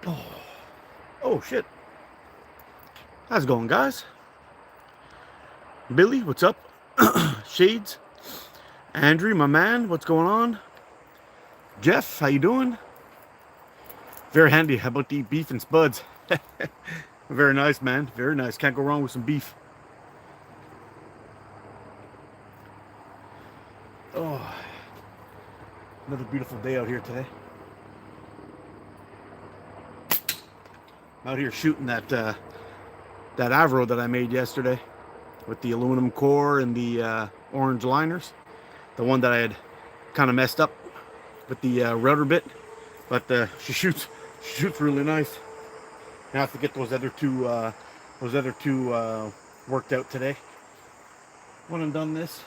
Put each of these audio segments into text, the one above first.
Oh, oh shit. How's it going, guys? Billy, what's up? Shades, Andrew, my man, what's going on? Jeff, how you doing? Very handy. How about the beef and spuds? Very nice, man. Very nice. Can't go wrong with some beef. Oh, another beautiful day out here today. I'm out here shooting that Avro that I made yesterday with the aluminum core and the orange liners. The one that I had kind of messed up with the rudder bit, but she shoots really nice. I have to get those other two worked out today. When I'm done this,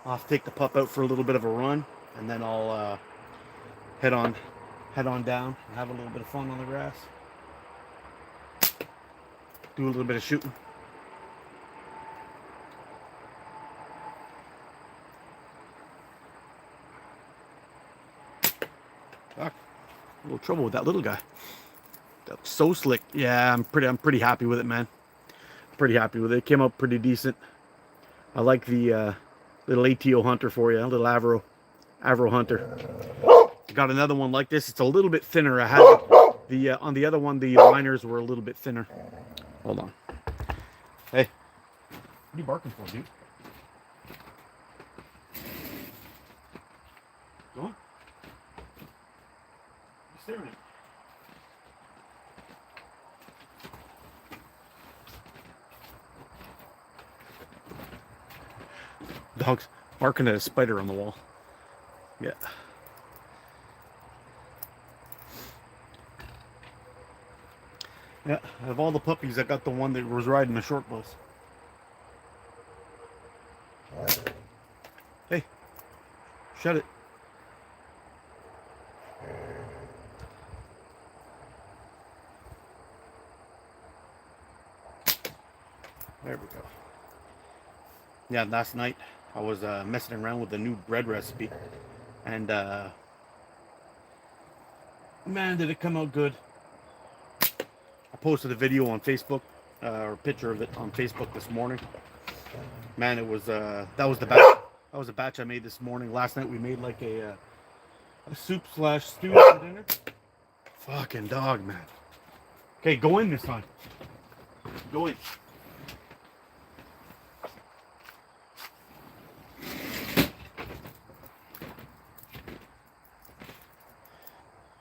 I'll have to take the pup out for a little bit of a run, and then I'll head on down and have a little bit of fun on the grass. Do a little bit of shooting. Ah, a little trouble with that little guy. That's so slick. Yeah, I'm pretty happy with it, man. Pretty happy with it. It came out pretty decent. I like the little ATO hunter for you, a little Avro hunter. Got another one like this. It's a little bit thinner. I had the on the other one, the liners were a little bit thinner. Hold on. Hey, what are you barking for, dude? Go on. You're staring at me. Dog's barking at a spider on the wall. Yeah. Yeah, of all the puppies, I got the one that was riding the short bus. Hey, shut it. There we go. Yeah, last night I was messing around with the new bread recipe, and man, did it come out good. I posted a video on Facebook, or a picture of it on Facebook this morning. Man, it was that was the batch. That was a batch I made this morning. Last night we made like a soup slash stew for dinner. Fucking dog, man. Okay, go in this time. Go in.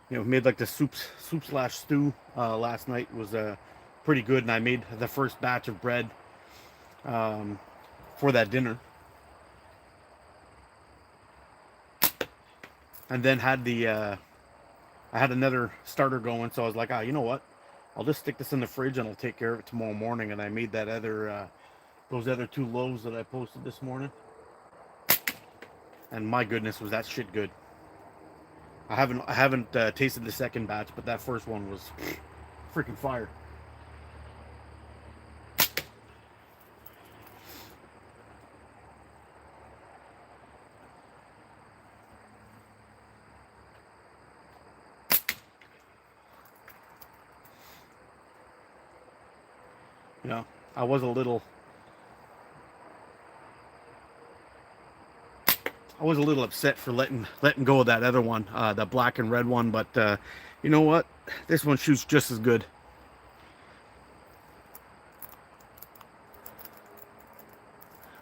You know, made like the soup slash stew last night. It was pretty good, and I made the first batch of bread for that dinner, and then had the I had another starter going, so I was like, you know what? I'll just stick this in the fridge and I'll take care of it tomorrow morning. And I made that other those other two loaves that I posted this morning, and my goodness, was that shit good. I haven't tasted the second batch, but that first one was freaking fire. You know, I was a little upset for letting go of that other one, the black and red one, but you know what? This one shoots just as good.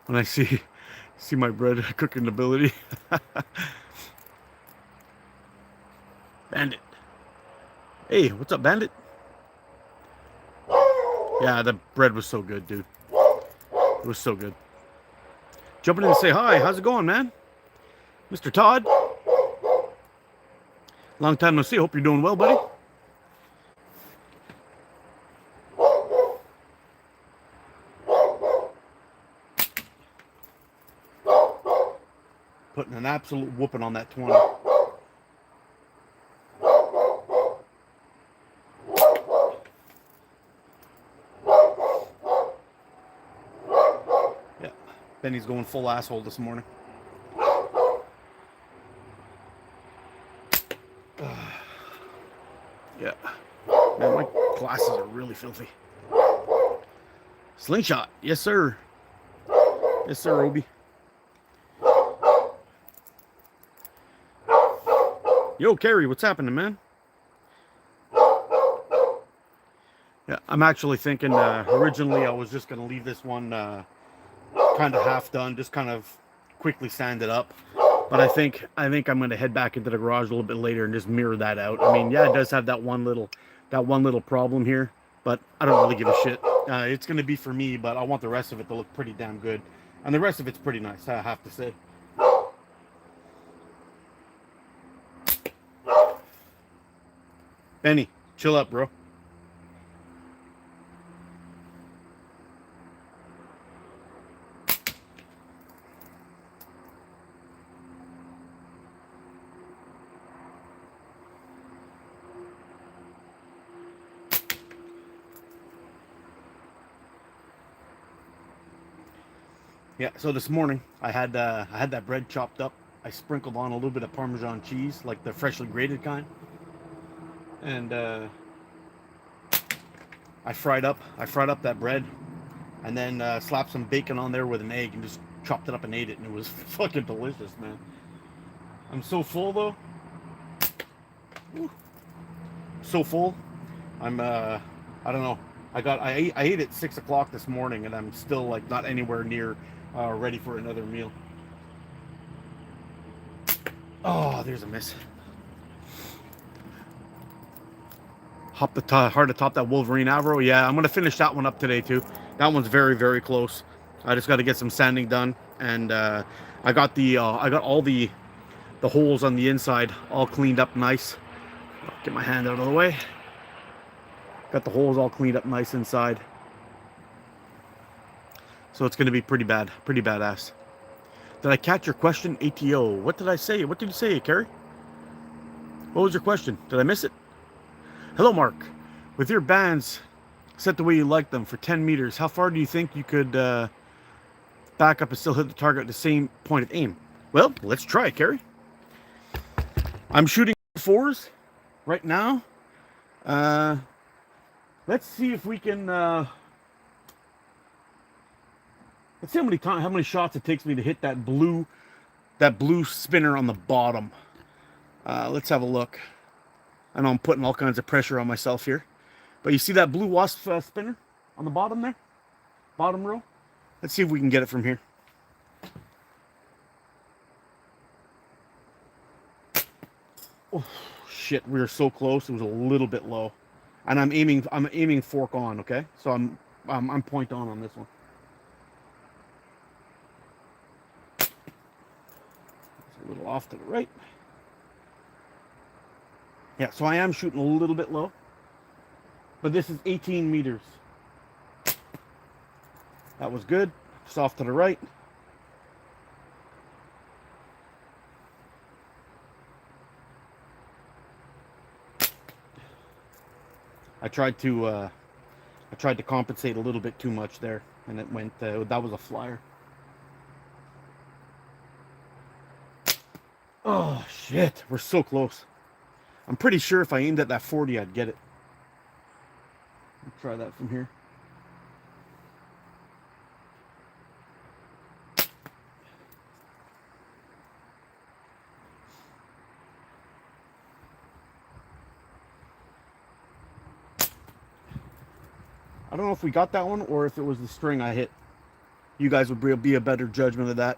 When I see my bread cooking ability. Bandit. Hey, what's up, Bandit? Yeah, the bread was so good, dude. It was so good. Jumping in to say hi. How's it going, man? Mr. Todd. Long time no see. Hope you're doing well, buddy. Putting an absolute whooping on that 20. Yeah, Benny's going full asshole this morning. really filthy. Slingshot. Yes, sir. Yes, sir, Obi. Yo, Carrie, what's happening, man? Yeah, I'm actually thinking, originally I was just going to leave this one kind of half done, just kind of quickly sand it up. But I think I'm going to head back into the garage a little bit later and just mirror that out. I mean, yeah, it does have that one little problem here, but I don't really give a shit. It's going to be for me, but I want the rest of it to look pretty damn good. And the rest of it's pretty nice, I have to say. Benny, chill up, bro. Yeah, so this morning I had that bread chopped up. I sprinkled on a little bit of Parmesan cheese, like the freshly grated kind, and I fried up that bread, and then slapped some bacon on there with an egg, and just chopped it up and ate it, and it was fucking delicious, man. I'm so full though. Woo. So full. I'm I don't know. I ate at 6 o'clock this morning, and I'm still like not anywhere near ready for another meal. Oh, there's a miss. Hard to top that Wolverine Avro. Yeah, I'm gonna finish that one up today too. That one's very, very close. I just got to get some sanding done, and I got all the holes on the inside all cleaned up nice. Get my hand out of the way. Got the holes all cleaned up nice inside. So it's going to be pretty badass. Did I catch your question, ATO? What did I say? What did you say, Carrie? What was your question? Did I miss it? Hello, Mark. With your bands set the way you like them for 10 meters, how far do you think you could back up and still hit the target at the same point of aim? Well, let's try, Carrie. I'm shooting 4s right now. Let's see if we can... let's see how many shots it takes me to hit that blue spinner on the bottom. Let's have a look. I know I'm putting all kinds of pressure on myself here, but you see that blue wasp spinner on the bottom there, bottom row. Let's see if we can get it from here. Oh shit, we were so close. It was a little bit low, and I'm aiming fork on. Okay, so I'm point on this one. A little off to the right. Yeah, so I am shooting a little bit low, but this is 18 meters. That was good. Just off to the right. I tried to compensate a little bit too much there, and it went. That was a flyer. Oh shit, we're so close. I'm pretty sure if I aimed at that 40, I'd get it. Let's try that from here. I don't know if we got that one or if it was the string I hit. You guys would be a better judgment of that.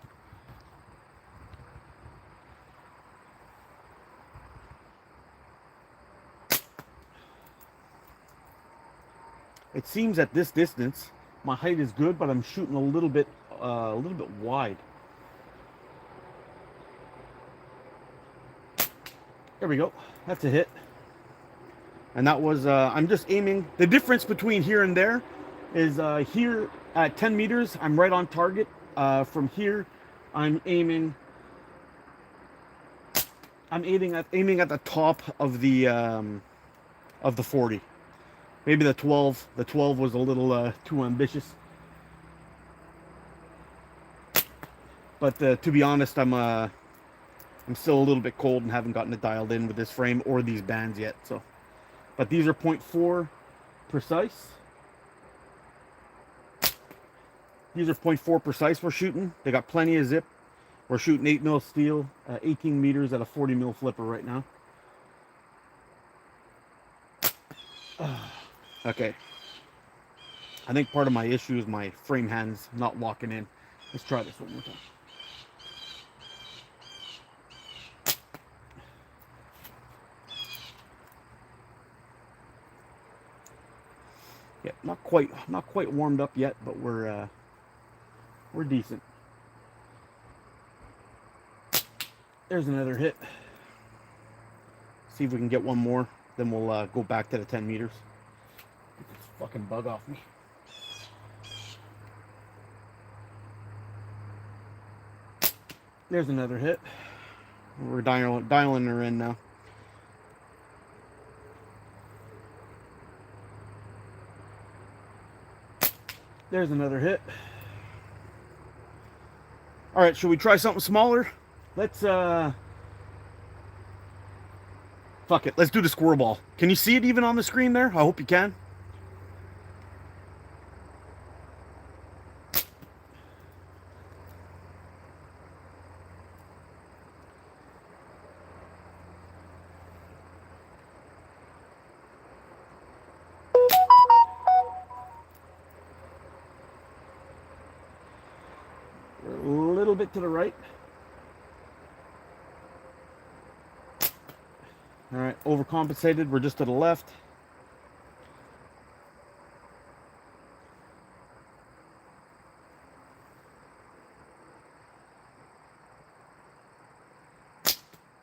It seems at this distance, my height is good, but I'm shooting a little bit wide. There we go. That's a hit. And that was, I'm just aiming. The difference between here and there is here at 10 meters, I'm right on target. From here, I'm aiming at the top of the 40. Maybe the 12 was a little too ambitious. But to be honest, I'm still a little bit cold and haven't gotten it dialed in with this frame or these bands yet. So, but these are 0.4 precise. These are 0.4 precise we're shooting. They got plenty of zip. We're shooting 8 mil steel, 18 meters at a 40 mil flipper right now. Okay. I think part of my issue is my frame hands not locking in. Let's try this one more time. Yeah, not quite warmed up yet, but we're decent. There's another hit. See if we can get one more, then we'll go back to the 10 meters. Get this fucking bug off me. There's another hit. We're dialing her in now. There's another hit. All right, should we try something smaller? Let's fuck it. Let's do the squirrel ball. Can you see it even on the screen there? I hope you can. We're a little bit to the right. All right, overcompensated. We're just to the left.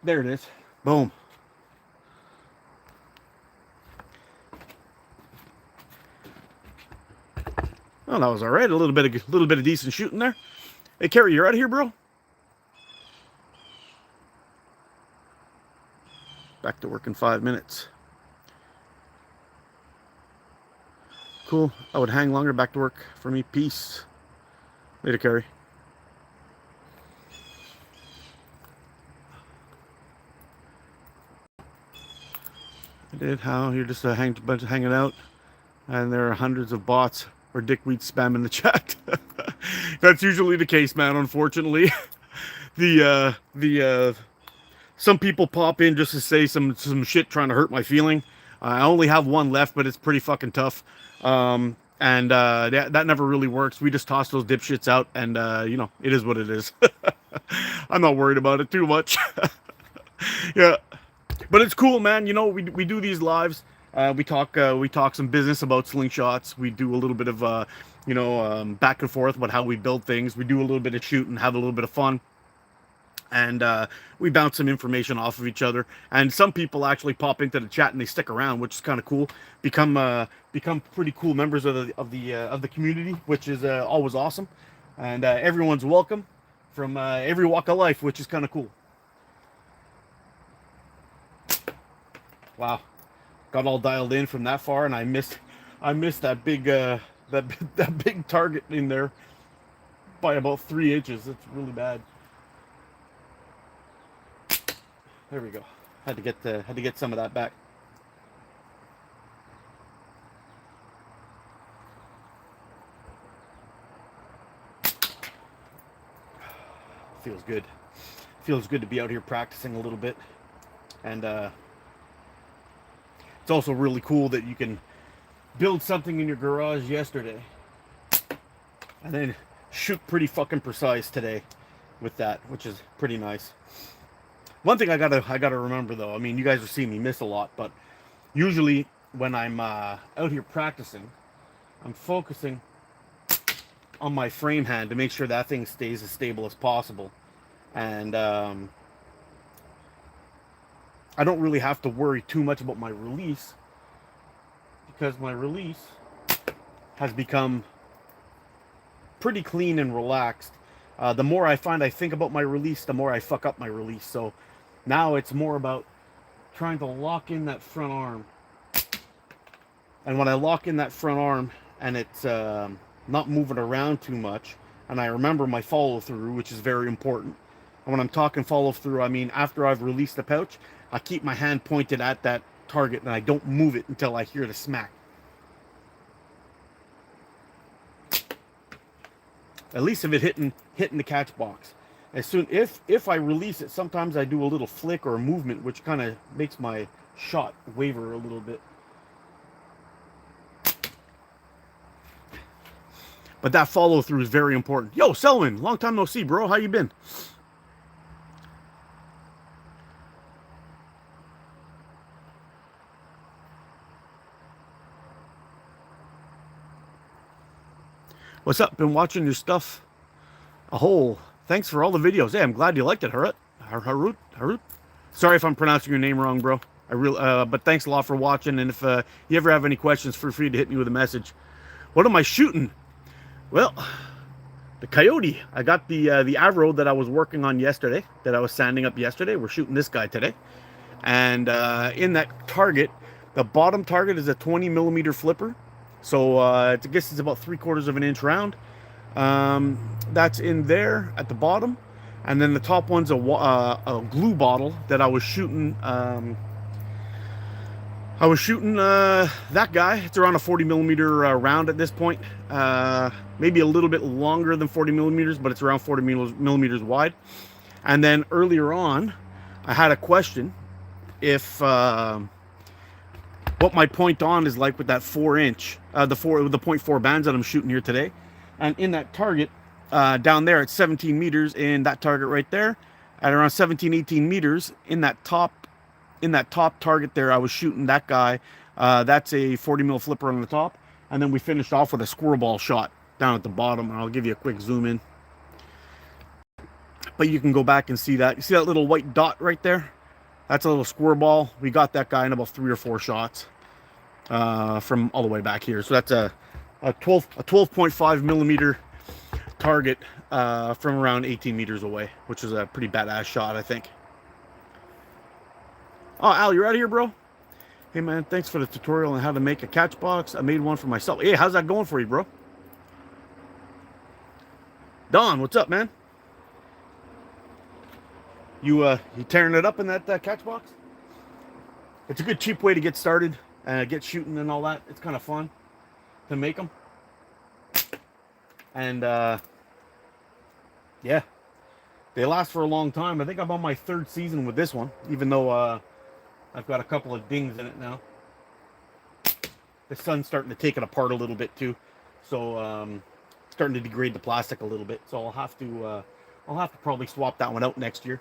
There it is. Boom. Well, that was all right. A little bit of decent shooting there. Hey, Kerry, you're out of here, bro? Back to work in 5 minutes. Cool. I would hang longer. Back to work for me. Peace. Later, Kerry. I did. How? You're just a bunch of hanging out, and there are hundreds of bots or dickweed spamming the chat. That's usually the case, man. Unfortunately, some people pop in just to say some shit trying to hurt my feeling. I only have one left, but it's pretty fucking tough. That never really works. We just toss those dipshits out, and you know, it is what it is. I'm not worried about it too much. Yeah, but it's cool, man. You know, we do these lives. We talk some business about slingshots. We do a little bit of back and forth about how we build things. We do a little bit of shooting, have a little bit of fun, and we bounce some information off of each other. And some people actually pop into the chat and they stick around, which is kind of cool. Become pretty cool members of the community, which is always awesome. And everyone's welcome from every walk of life, which is kind of cool. Wow, got all dialed in from that far, and I missed that big that big target in there by about 3 inches. It's really bad. There we go. Had to get some of that back. Feels good. Feels good to be out here practicing a little bit, and it's also really cool that you can build something in your garage yesterday and then shoot pretty fucking precise today with that, which is pretty nice. One thing I gotta remember though, I mean, you guys are seeing me miss a lot, but usually when I'm out here practicing, I'm focusing on my frame hand to make sure that thing stays as stable as possible. And I don't really have to worry too much about my release, because my release has become pretty clean and relaxed. The more I think about my release, the more I fuck up my release. So now it's more about trying to lock in that front arm. And when I lock in that front arm and it's not moving around too much, and I remember my follow through, which is very important. And when I'm talking follow through, I mean after I've released the pouch, I keep my hand pointed at that target and I don't move it until I hear the smack. At least of it hitting the catch box. As soon if I release it, sometimes I do a little flick or a movement, which kind of makes my shot waver a little bit. But that follow through is very important. Yo, Selwyn, long time no see, bro. How you been? What's up? Been watching your stuff a whole. Thanks for all the videos. Hey, I'm glad you liked it, Harut. Sorry if I'm pronouncing your name wrong, bro. But thanks a lot for watching. And if you ever have any questions, feel free to hit me with a message. What am I shooting? Well, the coyote. I got the Avro that I was working on yesterday, that I was sanding up yesterday. We're shooting this guy today. And in that target, the bottom target is a 20 millimeter flipper. So I guess it's about 3/4 of an inch round. That's in there at the bottom. And then the top one's a glue bottle that I was shooting. That guy. It's around a 40 millimeter round at this point. Maybe a little bit longer than 40 millimeters, but it's around 40 millimeters wide. And then earlier on, I had a question if what my point on is like with that 4-inch, the 0.4 bands that I'm shooting here today. And in that target, down there at 17 meters, in that target right there, at around 17, 18 meters, in that top target there, I was shooting that guy. That's a 40 mil flipper on the top. And then we finished off with a squirrel ball shot down at the bottom. And I'll give you a quick zoom in. But you can go back and see that. You see that little white dot right there? That's a little squirrel ball. We got that guy in about 3 or 4 shots from all the way back here. So that's a 12.5 millimeter target from around 18 meters away, which is a pretty badass shot, I think. Oh, Al, you're out of here, bro? Hey, man, thanks for the tutorial on how to make a catch box. I made one for myself. Hey, how's that going for you, bro? Don, what's up, man? You tearing it up in that catch box? It's a good cheap way to get started and get shooting and all that. It's kind of fun to make them. And yeah, they last for a long time. I think I'm on my 3rd season with this one, even though I've got a couple of dings in it now. The sun's starting to take it apart a little bit too, so starting to degrade the plastic a little bit. So I'll have to probably swap that one out next year.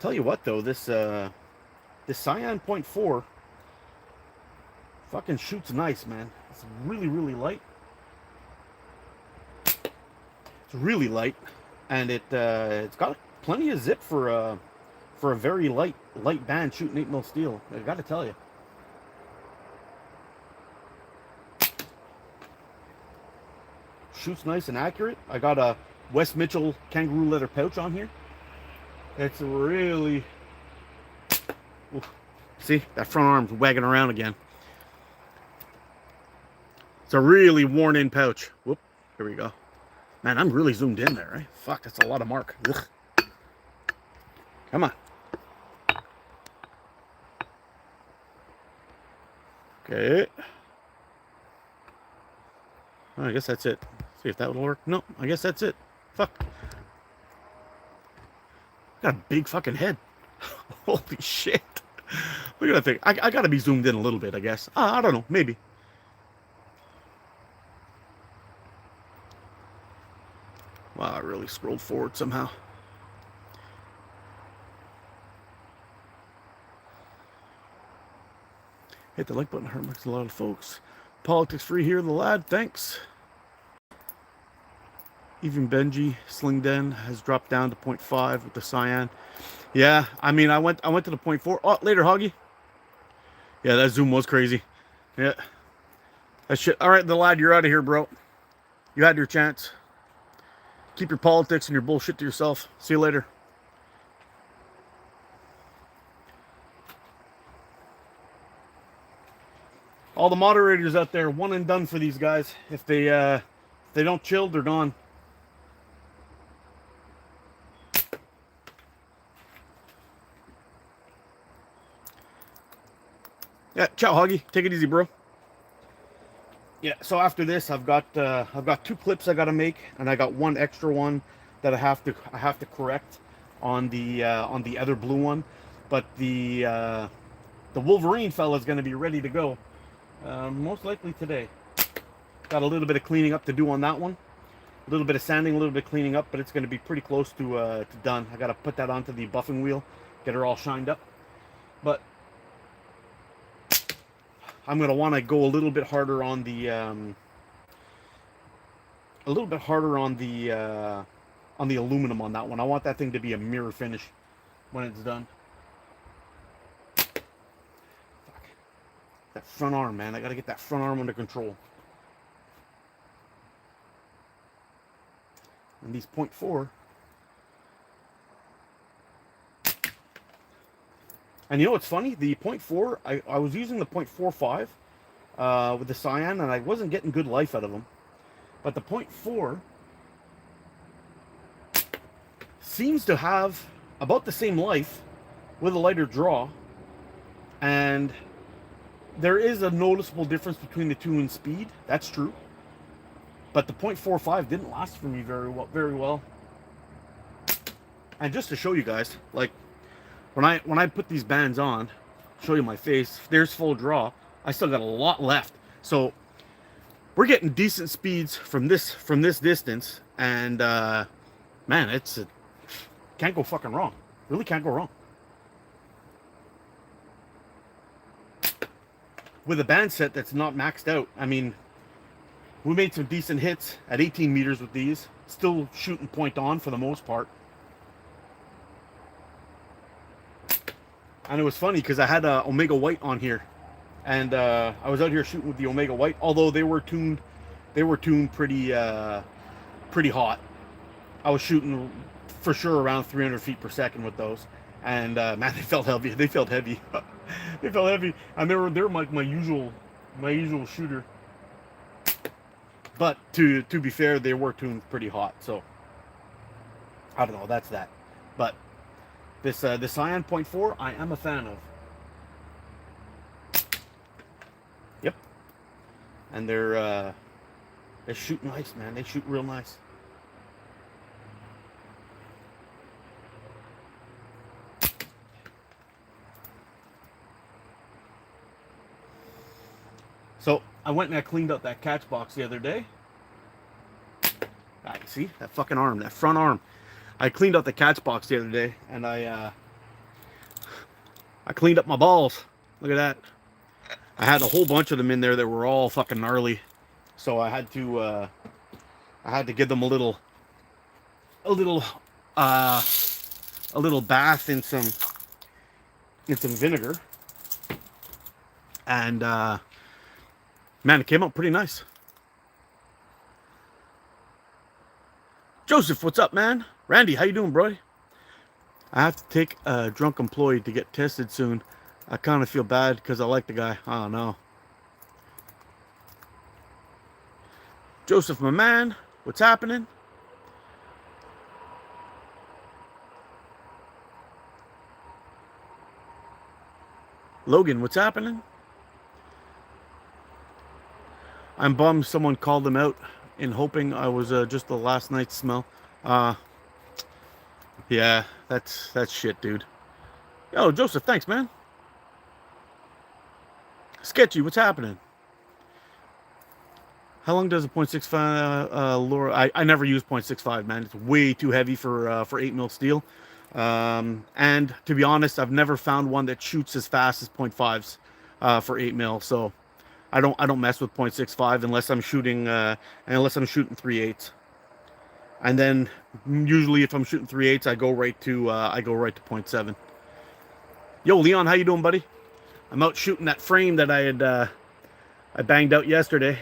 Tell you what though, this Cyan 0.4 fucking shoots nice, man. It's really, really light. It's really light, and it's got plenty of zip for a very light band shooting 8 mil steel. I got to tell you. Shoots nice and accurate. I got a West Mitchell kangaroo leather pouch on here. It's really... Oof. See, that front arm's wagging around again. It's a really worn-in pouch. Whoop, here we go. Man, I'm really zoomed in there, right? Fuck, that's a lot of mark. Ugh. Come on. Okay. Oh, I guess that's it. See if that will work. No, I guess that's it. Fuck. Got a big fucking head. Holy shit. Look at that thing. I gotta be zoomed in a little bit, I guess. I don't know. Maybe. Wow, I really scrolled forward somehow. Hit the like button. Hurt makes a lot of folks. Politics free here, the lad. Thanks. Even Benji Slingden has dropped down to 0.5 with the Cyan. Yeah, I mean, I went to the 0.4. Oh, later, Hoggy. Yeah, that zoom was crazy. Yeah. That shit. All right, the lad, you're out of here, bro. You had your chance. Keep your politics and your bullshit to yourself. See you later. All the moderators out there, one and done for these guys. If they don't chill, they're gone. Yeah, ciao, Hoggy. Take it easy, bro. Yeah. So after this, I've got 2 clips I got to make, and I got one extra one that I have to correct on the other blue one, but the Wolverine fella is going to be ready to go most likely today. Got a little bit of cleaning up to do on that one. A little bit of sanding, a little bit of cleaning up, but it's going to be pretty close to done. I got to put that onto the buffing wheel, get her all shined up. But I'm going to want to go a little bit harder on the aluminum on that one. I want that thing to be a mirror finish when it's done. Fuck. That front arm, man. I got to get that front arm under control. And these 0.4. And you know what's funny? The 0.4, I was using the 0.45 with the cyan, and I wasn't getting good life out of them. But the 0.4 seems to have about the same life with a lighter draw. And there is a noticeable difference between the two in speed. That's true. But the 0.45 didn't last for me very well. And just to show you guys, like when I put these bands on, show you my face, there's full draw. I still got a lot left. So we're getting decent speeds from this distance, and man, can't go fucking wrong. Really can't go wrong. With a band set that's not maxed out, I mean, we made some decent hits at 18 meters with these. Still shooting point on for the most part. And it was funny because I had a Omega White on here, and I was out here shooting with the Omega White. Although they were tuned pretty hot. I was shooting for sure around 300 feet per second with those, and man, they felt heavy. They felt heavy. They felt heavy, and they were like my usual shooter. But to be fair, they were tuned pretty hot, so I don't know. That's that. But this Cyan 0.4, I am a fan of. Yep. And they shoot nice, man. They shoot real nice. So I went and I cleaned out that catch box the other day. Ah, see that fucking arm, that front arm. I cleaned out the catch box the other day, and I cleaned up my balls. Look at that. I had a whole bunch of them in there that were all fucking gnarly, so I had to give them a little bath in some vinegar, and man, it came out pretty nice. Joseph, what's up, man? Randy, how you doing, bro? I have to take a drunk employee to get tested soon. I kind of feel bad because I like the guy. I don't know. Joseph, my man, what's happening? Logan, what's happening? I'm bummed someone called him out in hoping I was just the last night's smell. Yeah, that's shit, dude. Yo, Joseph, thanks, man. Sketchy, what's happening? How long does a .65 lure? I never use .65, man. It's way too heavy for 8mm steel. And to be honest, I've never found one that shoots as fast as .5s for 8mm. So I don't mess with .65 unless I'm shooting 3/8. And then usually if I'm shooting 3/8, I go right to .7. Yo, Leon, how you doing, buddy? I'm out shooting that frame that I banged out yesterday.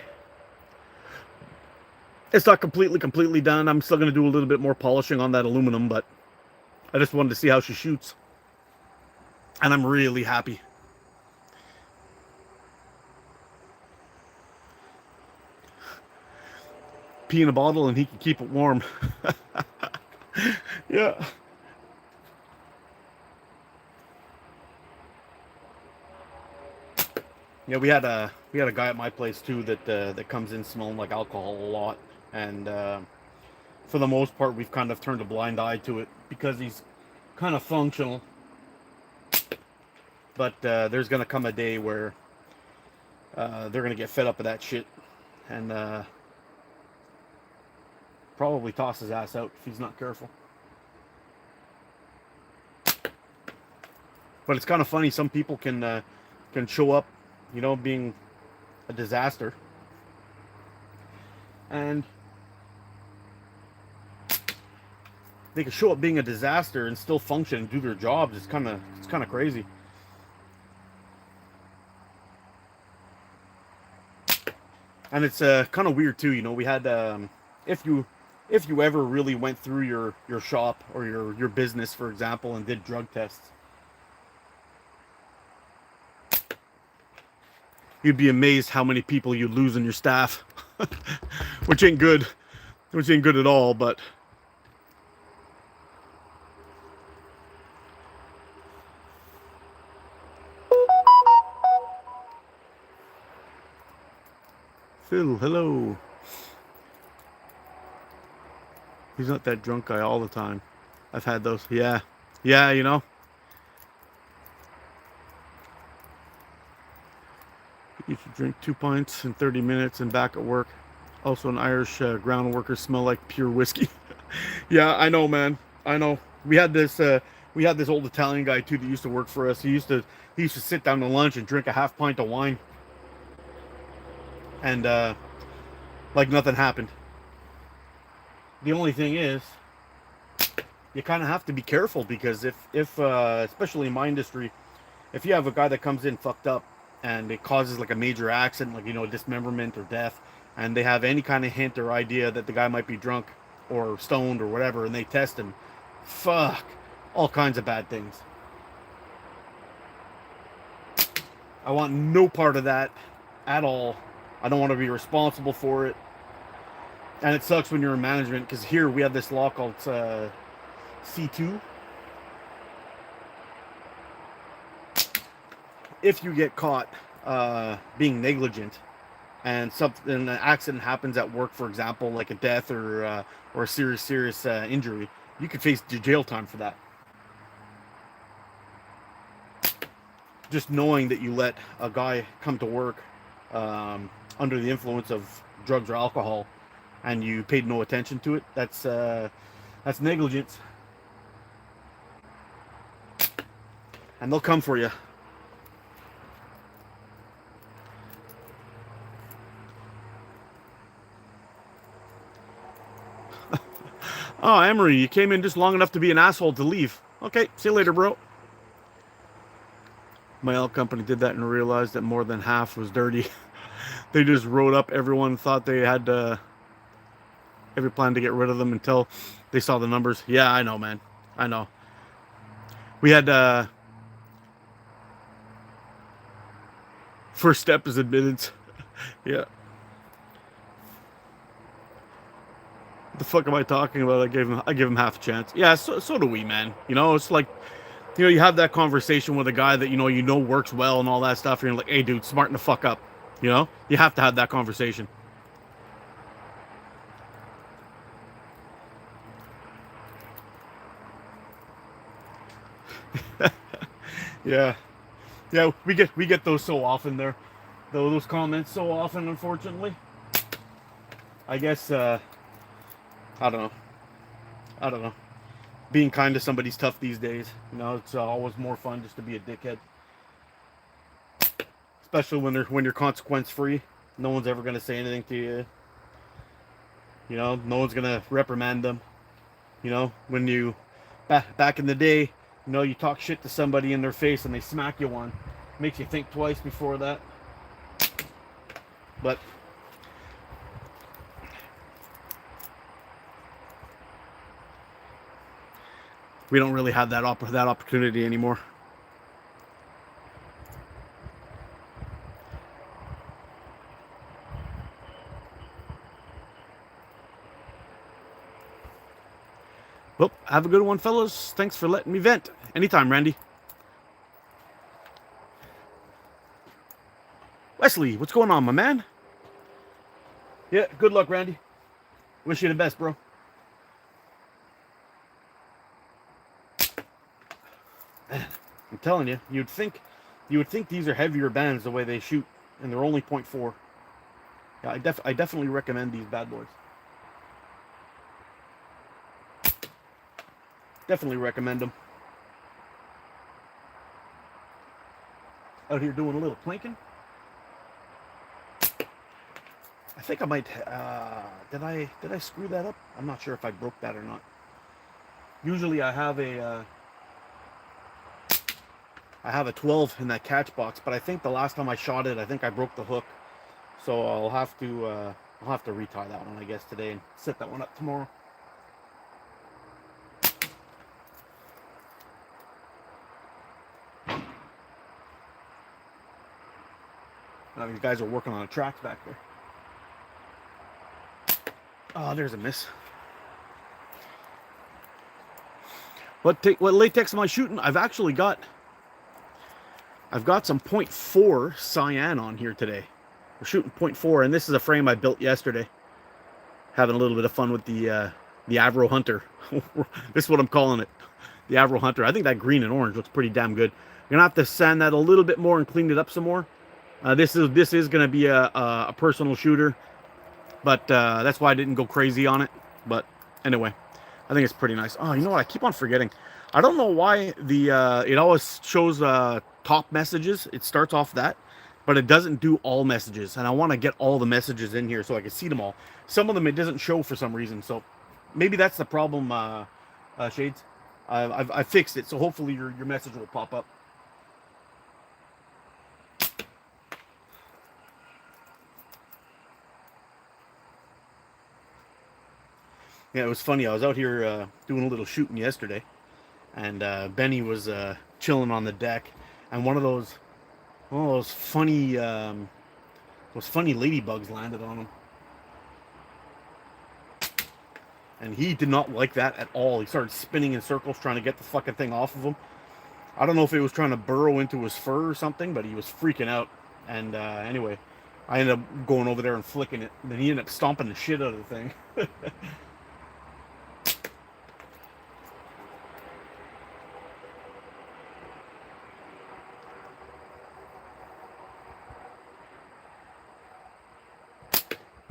It's not completely done. I'm still going to do a little bit more polishing on that aluminum, but I just wanted to see how she shoots. And I'm really happy. Pee in a bottle and he can keep it warm. Yeah. Yeah, we had a guy at my place too that comes in smelling like alcohol a lot, and for the most part, we've kind of turned a blind eye to it because he's kind of functional. But there's gonna come a day where they're gonna get fed up with that shit, and probably toss his ass out if he's not careful. But it's kind of funny. Some people can show up, being a disaster, and they can show up being a disaster and still function and do their jobs. It's kind of crazy. And it's kind of weird too. We had if you ever really went through your shop or your business, for example, and did drug tests, you'd be amazed how many people you lose in your staff, which ain't good, at all. But Phil, hello. He's not that drunk guy all the time. I've had those. Yeah, yeah. You should drink 2 pints in 30 minutes and back at work. Also, an Irish ground worker smell like pure whiskey. Yeah, I know, man. I know. We had this old Italian guy too that used to work for us. He used to sit down to lunch and drink a half pint of wine, and like nothing happened. The only thing is, you kind of have to be careful because if especially in my industry, if you have a guy that comes in fucked up and it causes like a major accident, like dismemberment or death, and they have any kind of hint or idea that the guy might be drunk or stoned or whatever, and they test him, fuck, all kinds of bad things. I want no part of that at all. I don't want to be responsible for it. And it sucks when you're in management because here we have this law called C2. If you get caught being negligent and an accident happens at work, for example, like a death or a serious injury, you could face jail time for that. Just knowing that you let a guy come to work under the influence of drugs or alcohol and you paid no attention to it, that's negligence. And they'll come for you. Oh, Emery, you came in just long enough to be an asshole to leave. Okay, see you later, bro. My oil company did that and realized that more than half was dirty. They just wrote up everyone, thought they had every plan to get rid of them until they saw the numbers. Yeah, I know, man. I know. We had first step is admittance. Yeah. The fuck am I talking about? I give him half a chance. Yeah, so do we, man. It's like, you have that conversation with a guy that works well and all that stuff, and you're like, hey, dude, smarten the fuck up. You have to have that conversation. Yeah, yeah, we get those so often there, those comments so often. Unfortunately, I guess I don't know. I don't know. Being kind to somebody's tough these days. It's always more fun just to be a dickhead. Especially when you're consequence free. No one's ever gonna say anything to you. No one's gonna reprimand them. When you back in the day, you talk shit to somebody in their face and they smack you one. Makes you think twice before that. But we don't really have that opportunity anymore. Well, have a good one, fellas. Thanks for letting me vent. Anytime, Randy. Wesley, what's going on, my man? Yeah, good luck, Randy. Wish you the best, bro. Man, I'm telling you, you would think these are heavier bands the way they shoot, and they're only 0.4. Yeah, I definitely recommend these bad boys. Definitely recommend them. Out here doing a little planking. I think I might. Did I screw that up? I'm not sure if I broke that or not. Usually I have a 12 in that catch box, but I think the last time I shot it, I think I broke the hook. So I'll have to retie that one, I guess, today and set that one up tomorrow. Now these guys are working on the tracks back there. Oh, there's a miss. What latex am I shooting? I've got some 0.4 cyan on here today. We're shooting 0.4, and this is a frame I built yesterday. Having a little bit of fun with the Avro Hunter. This is what I'm calling it, the Avro Hunter. I think that green and orange looks pretty damn good. You're gonna have to sand that a little bit more and clean it up some more. This is gonna be a personal shooter, but that's why I didn't go crazy on it. But anyway, I think it's pretty nice. Oh, you know what? I keep on forgetting. I don't know why it always shows top messages. It starts off that, but it doesn't do all messages. And I want to get all the messages in here so I can see them all. Some of them it doesn't show for some reason. So maybe that's the problem, Shades. I fixed it, so hopefully your message will pop up. Yeah, it was funny. I was out here doing a little shooting yesterday, and Benny was chilling on the deck, and one of those funny ladybugs landed on him, and he did not like that at all. He started spinning in circles trying to get the fucking thing off of him. I don't know if it was trying to burrow into his fur or something, but he was freaking out. And anyway, I ended up going over there and flicking it. And then he ended up stomping the shit out of the thing.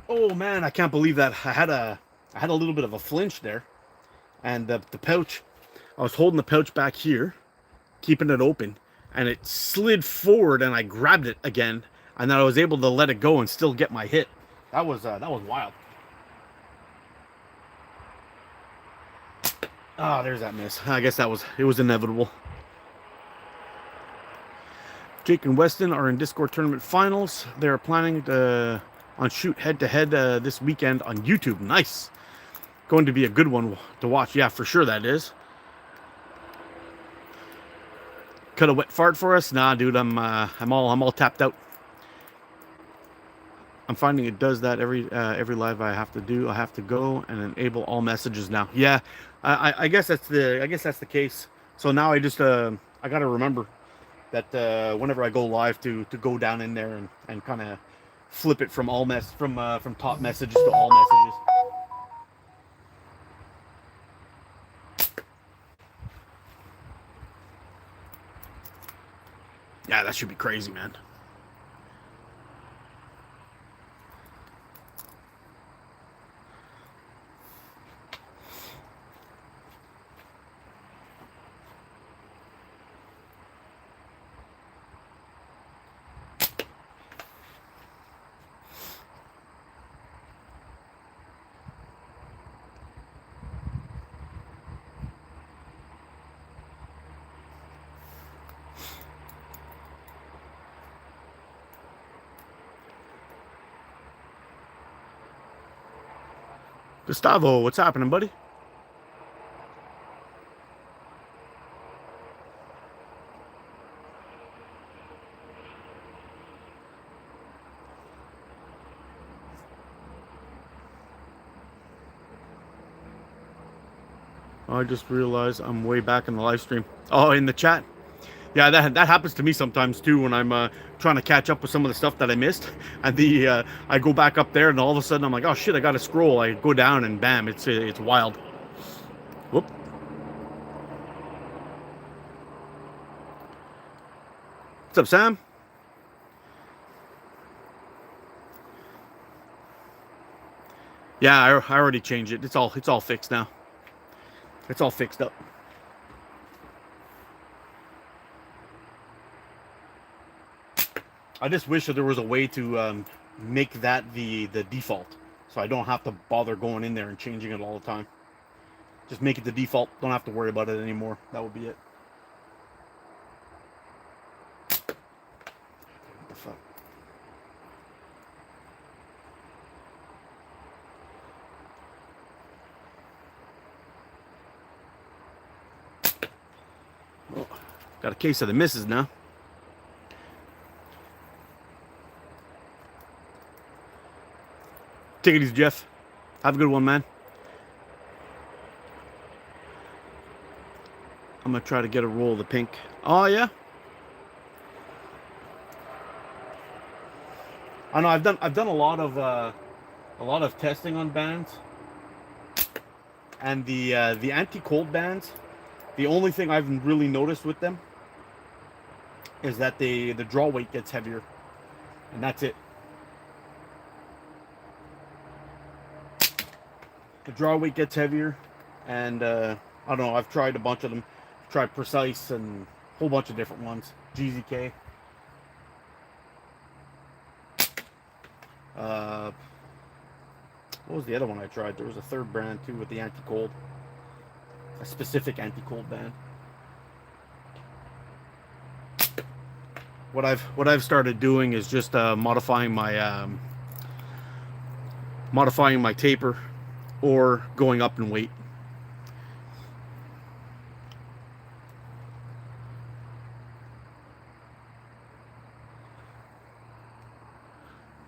Oh man, I can't believe that. I had a little bit of a flinch there, and the pouch. I was holding the pouch back here, keeping it open, and it slid forward, and I grabbed it again, and then I was able to let it go and still get my hit. That was wild. Ah, there's that miss. I guess it was inevitable. Jake and Weston are in Discord tournament finals. They are planning on shoot head-to-head this weekend on YouTube. Nice. Going to be a good one to watch. Yeah, for sure that is. Cut a wet fart for us? Nah, dude, I'm all tapped out. I'm finding it does that every live I have to do. I have to go and enable all messages now. Yeah, I guess that's the case. So now I just I got to remember that whenever I go live to go down in there and kind of flip it from from top messages to all messages. Yeah, that should be crazy, man. Gustavo, what's happening, buddy? I just realized I'm way back in the live stream. Oh, in the chat. Yeah, that happens to me sometimes too when I'm trying to catch up with some of the stuff that I missed, and I go back up there and all of a sudden I'm like, oh shit, I got to scroll. I go down and bam, it's wild. Whoop. What's up, Sam? Yeah, I already changed it. It's all fixed now. It's all fixed up. I just wish that there was a way to make that the default, so I don't have to bother going in there and changing it all the time. Just make it the default. Don't have to worry about it anymore. That would be it. What the fuck? Oh, got a case of the misses now. Take it easy, Jeff. Have a good one, man. I'm gonna try to get a roll of the pink. Oh yeah. I know I've done a lot of testing on bands, and the anti-cold bands. The only thing I've really noticed with them is that the draw weight gets heavier, and that's it. The draw weight gets heavier, and I don't know. I've tried a bunch of them. I've tried Precise and a whole bunch of different ones. GZK. What was the other one I tried? There was a third brand too with the anti-cold, a specific anti-cold band. What I've started doing is just modifying my taper, or going up in weight.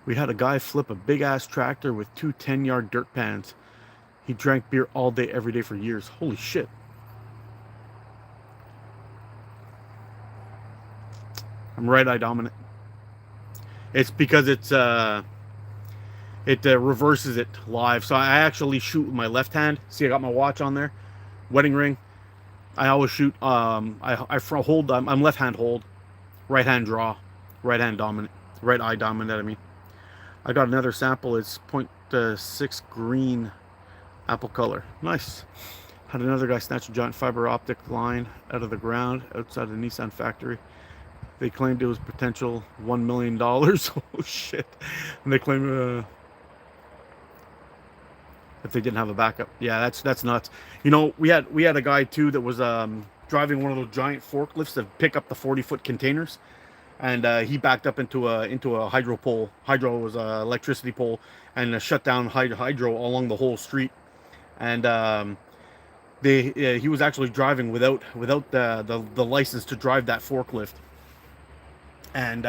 We had a guy flip a big ass tractor with two 10-yard dirt pans. He drank beer all day, every day for years. Holy shit. I'm right-eye dominant. It's because it reverses it live. So I actually shoot with my left hand. See, I got my watch on there. Wedding ring. I always shoot. I hold. I'm left hand hold, right hand draw, right hand dominant, right eye dominant. I mean, I got another sample. It's 0.6 green, apple color. Nice. Had another guy snatch a giant fiber optic line out of the ground outside the Nissan factory. They claimed it was potential $1 million. Oh shit! And they claim if they didn't have a backup. Yeah, that's nuts. You know, we had a guy too that was driving one of those giant forklifts that pick up the 40-foot containers, and he backed up into a hydro pole. Hydro was a electricity pole, and shut down hydro along the whole street. And he was actually driving without the license to drive that forklift. And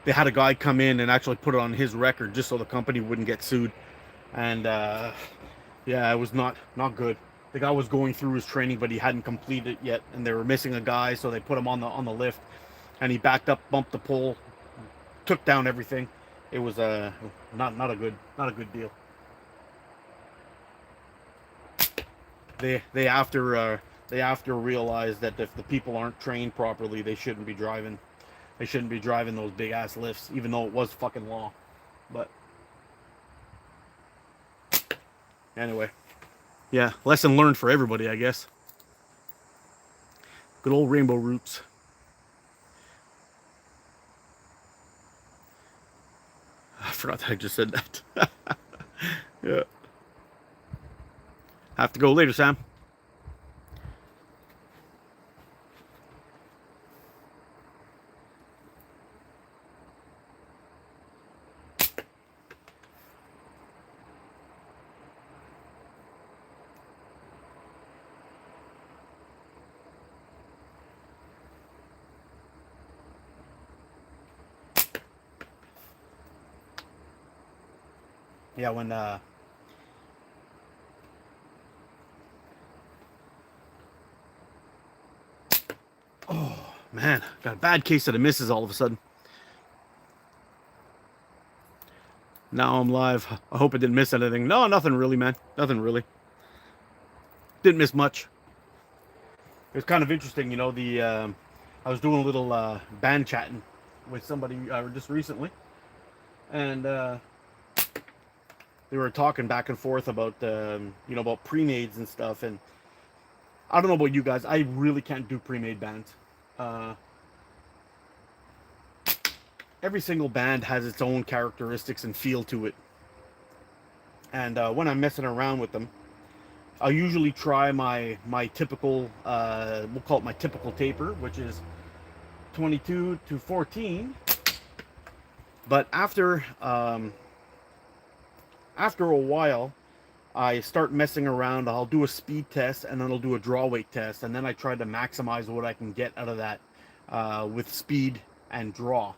they had a guy come in and actually put it on his record just so the company wouldn't get sued. And yeah, it was not good. The guy was going through his training, but he hadn't completed it yet, and they were missing a guy, so they put him on the lift, and he backed up, bumped the pole, took down everything. It was not a good deal. They after realized that if the people aren't trained properly, they shouldn't be driving. They shouldn't be driving those big ass lifts, even though it was fucking law. But anyway, yeah, lesson learned for everybody, I guess. Good old rainbow roots. I forgot that I just said that. Yeah. Have to go later, Sam. Yeah, when oh, Man, got a bad case of the misses all of a sudden. Now I'm live. I hope I didn't miss anything. No, nothing really, man. Nothing really. Didn't miss much. It was kind of interesting, you know. I was doing a little band chatting with somebody just recently, and they were talking back and forth about about pre-mades and stuff. And I don't know about you guys, I really can't do pre-made bands. Uh, every single band has its own characteristics and feel to it, and when I'm messing around with them, I'll usually try my typical we'll call it my typical taper, which is 22 to 14. But after a while, I start messing around. I'll do a speed test, and then I'll do a draw weight test, and then I try to maximize what I can get out of that with speed and draw.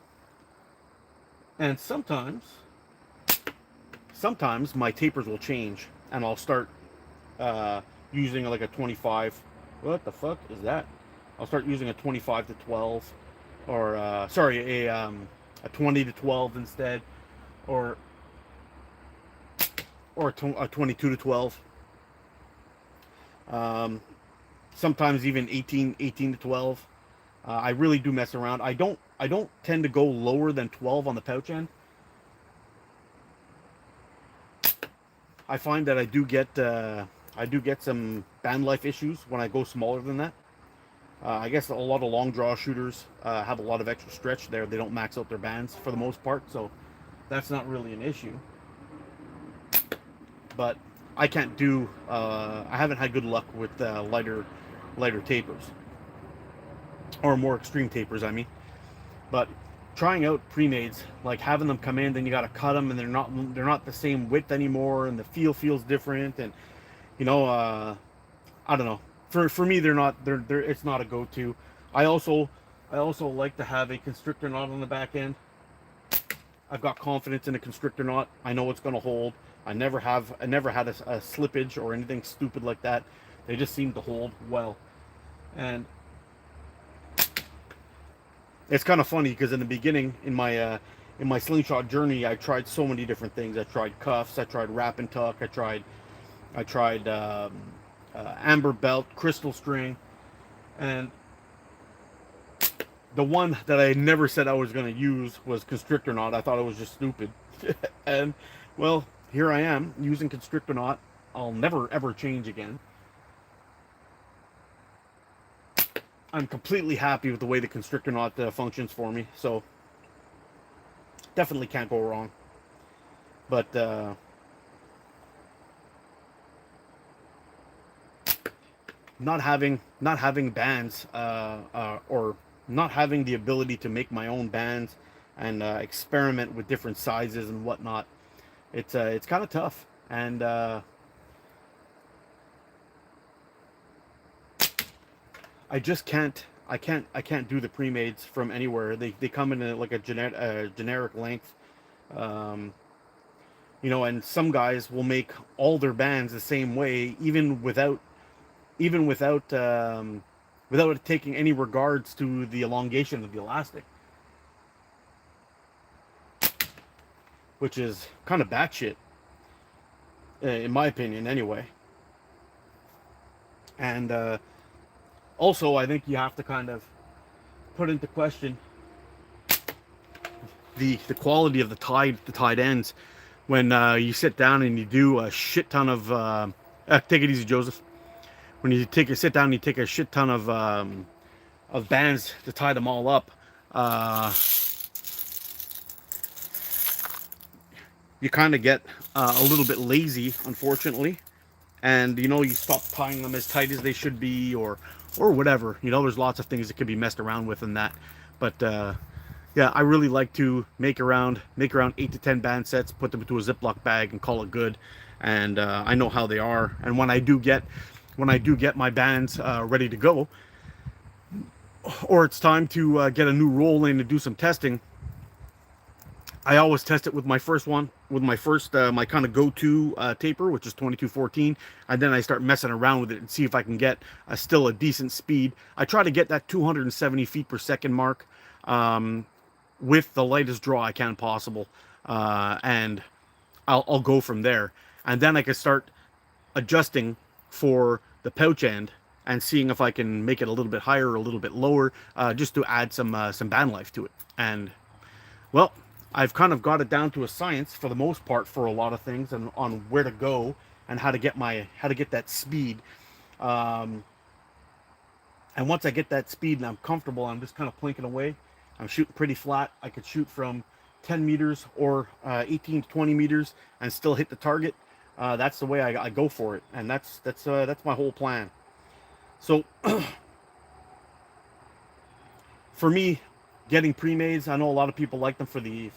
And sometimes my tapers will change, and I'll start using like a 25. What the fuck is that? I'll start using a 25 to 12, or sorry, a 20 to 12 instead, or a 22 to 12. Sometimes even 18 to 12. I really do mess around. I don't tend to go lower than 12 on the pouch end. I find that I do get some band life issues when I go smaller than that. I guess a lot of long draw shooters have a lot of extra stretch there. They don't max out their bands for the most part, so that's not really an issue. But I can't do. I haven't had good luck with lighter tapers, or more extreme tapers, I mean. But trying out pre-mades, like having them come in, then you got to cut them, and they're not the same width anymore, and the feel feels different, and I don't know. For me, they're it's not a go-to. I also like to have a constrictor knot on the back end. I've got confidence in a constrictor knot. I know it's going to hold. I never had a slippage or anything stupid like that. They just seem to hold well. And it's kind of funny because in the beginning, in my slingshot journey, I tried so many different things. I tried cuffs. I tried wrap and tuck. I tried amber belt, crystal string, and the one that I never said I was going to use was constrictor knot. I thought it was just stupid. And well, here I am using constrictor knot. I'll never ever change again. I'm completely happy with the way the constrictor knot functions for me, so definitely can't go wrong. But not having bands or not having the ability to make my own bands and experiment with different sizes and whatnot, it's kind of tough. And I just can't do the pre-mades from anywhere. They come in like a generic length, and some guys will make all their bands the same way, even without taking any regards to the elongation of the elastic, which is kind of batshit, in my opinion, anyway. And also, I think you have to kind of put into question the quality of the tied ends when you sit down and you do a shit ton of take it easy, Joseph. When you sit down and you take a shit ton of bands to tie them all up, you kind of get a little bit lazy, unfortunately, and you stop tying them as tight as they should be, or whatever. There's lots of things that could be messed around with in that. But yeah, I really like to make around 8 to 10 band sets, put them into a Ziploc bag, and call it good. And I know how they are. And when I do get my bands ready to go, or it's time to get a new roll in and do some testing, I always test it with my first one, with my first my kind of go-to taper, which is 2214, and then I start messing around with it and see if I can get still a decent speed. I try to get that 270 feet per second mark with the lightest draw I can possible, and I'll go from there, and then I can start adjusting for the pouch end and seeing if I can make it a little bit higher or a little bit lower, just to add some band life to it. And well, I've kind of got it down to a science for the most part for a lot of things, and on where to go and how to get that speed. Um, and once I get that speed and I'm comfortable, I'm just kind of plinking away. I'm shooting pretty flat. I could shoot from 10 meters or 18 to 20 meters and still hit the target. That's the way I go for it, and that's my whole plan. So for me, getting pre-mades, I know a lot of people like them for the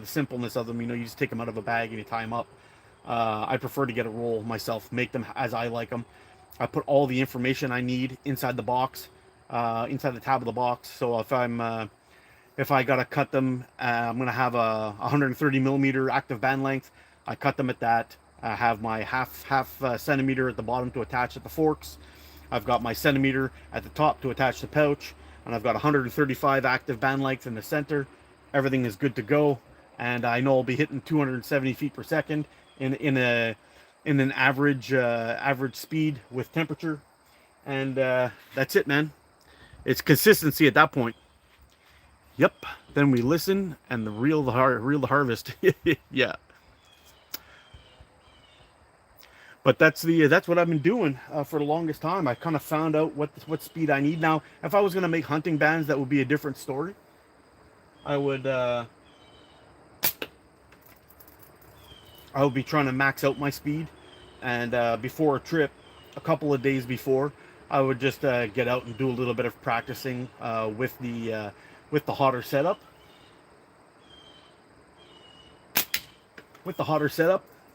simpleness of them. You know, you just take them out of a bag and you tie them up. I prefer to get a roll myself, make them as I like them. I put all the information I need inside the box, inside the tab of the box. So if I gotta cut them, I'm gonna have a 130 millimeter active band length. I cut them at that. I have my half centimeter at the bottom to attach at the forks. I've got my centimeter at the top to attach the pouch, and I've got 135 active band length in the center. Everything is good to go, and I know I'll be hitting 270 feet per second in an average speed with temperature, and that's it, man. It's consistency at that point. Yep. Then we listen and reel the harvest. Yeah. But that's what I've been doing for the longest time. I kind of found out what speed I need. Now, if I was going to make hunting bands, that would be a different story. I would be trying to max out my speed, and before a trip, a couple of days before, I would just get out and do a little bit of practicing with the hotter setup.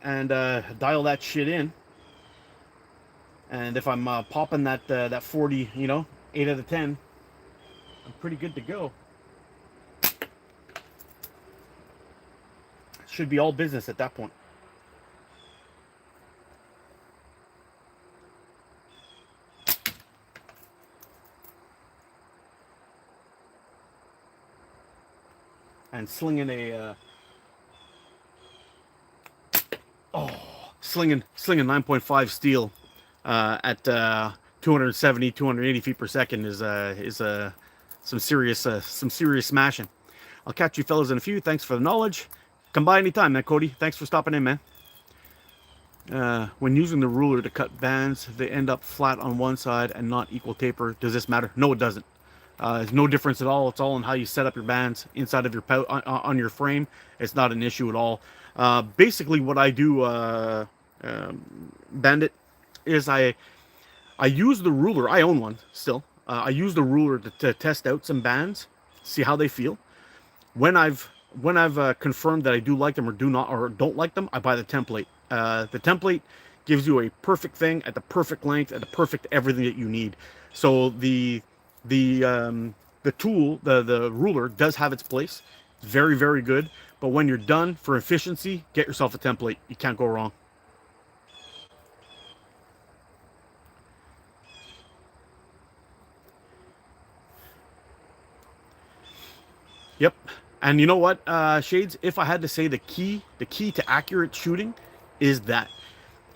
And dial that shit in. And if I'm popping that 40, 8 out of 10, I'm pretty good to go. Should be all business at that point. And slinging slinging 9.5 steel at 270, 280 feet per second is some serious smashing. I'll catch you fellas in a few. Thanks for the knowledge. Come by anytime, man, Cody. Thanks for stopping in, man. When using the ruler to cut bands, they end up flat on one side and not equal taper. Does this matter? No, it doesn't. There's no difference at all. It's all in how you set up your bands inside of your on your frame. It's not an issue at all. Basically, what I do, Bandit, is I use the ruler. I own one still. I use the ruler to test out some bands, see how they feel. When I've confirmed that I do like them or don't like them, I buy the template. The template gives you a perfect thing at the perfect length, at the perfect everything that you need. So the tool, the ruler, does have its place. It's very, very good. But when you're done, for efficiency, get yourself a template. You can't go wrong. Yep. And you know what, Shades? If I had to say the key to accurate shooting is that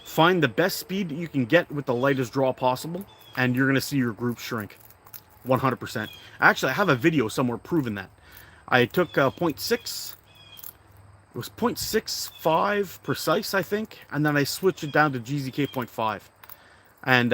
find the best speed that you can get with the lightest draw possible, and you're going to see your group shrink. 100%. Actually, I have a video somewhere proving that. I took 0.6. It was 0.65 precise, I think, and then I switched it down to GZK 0.5, and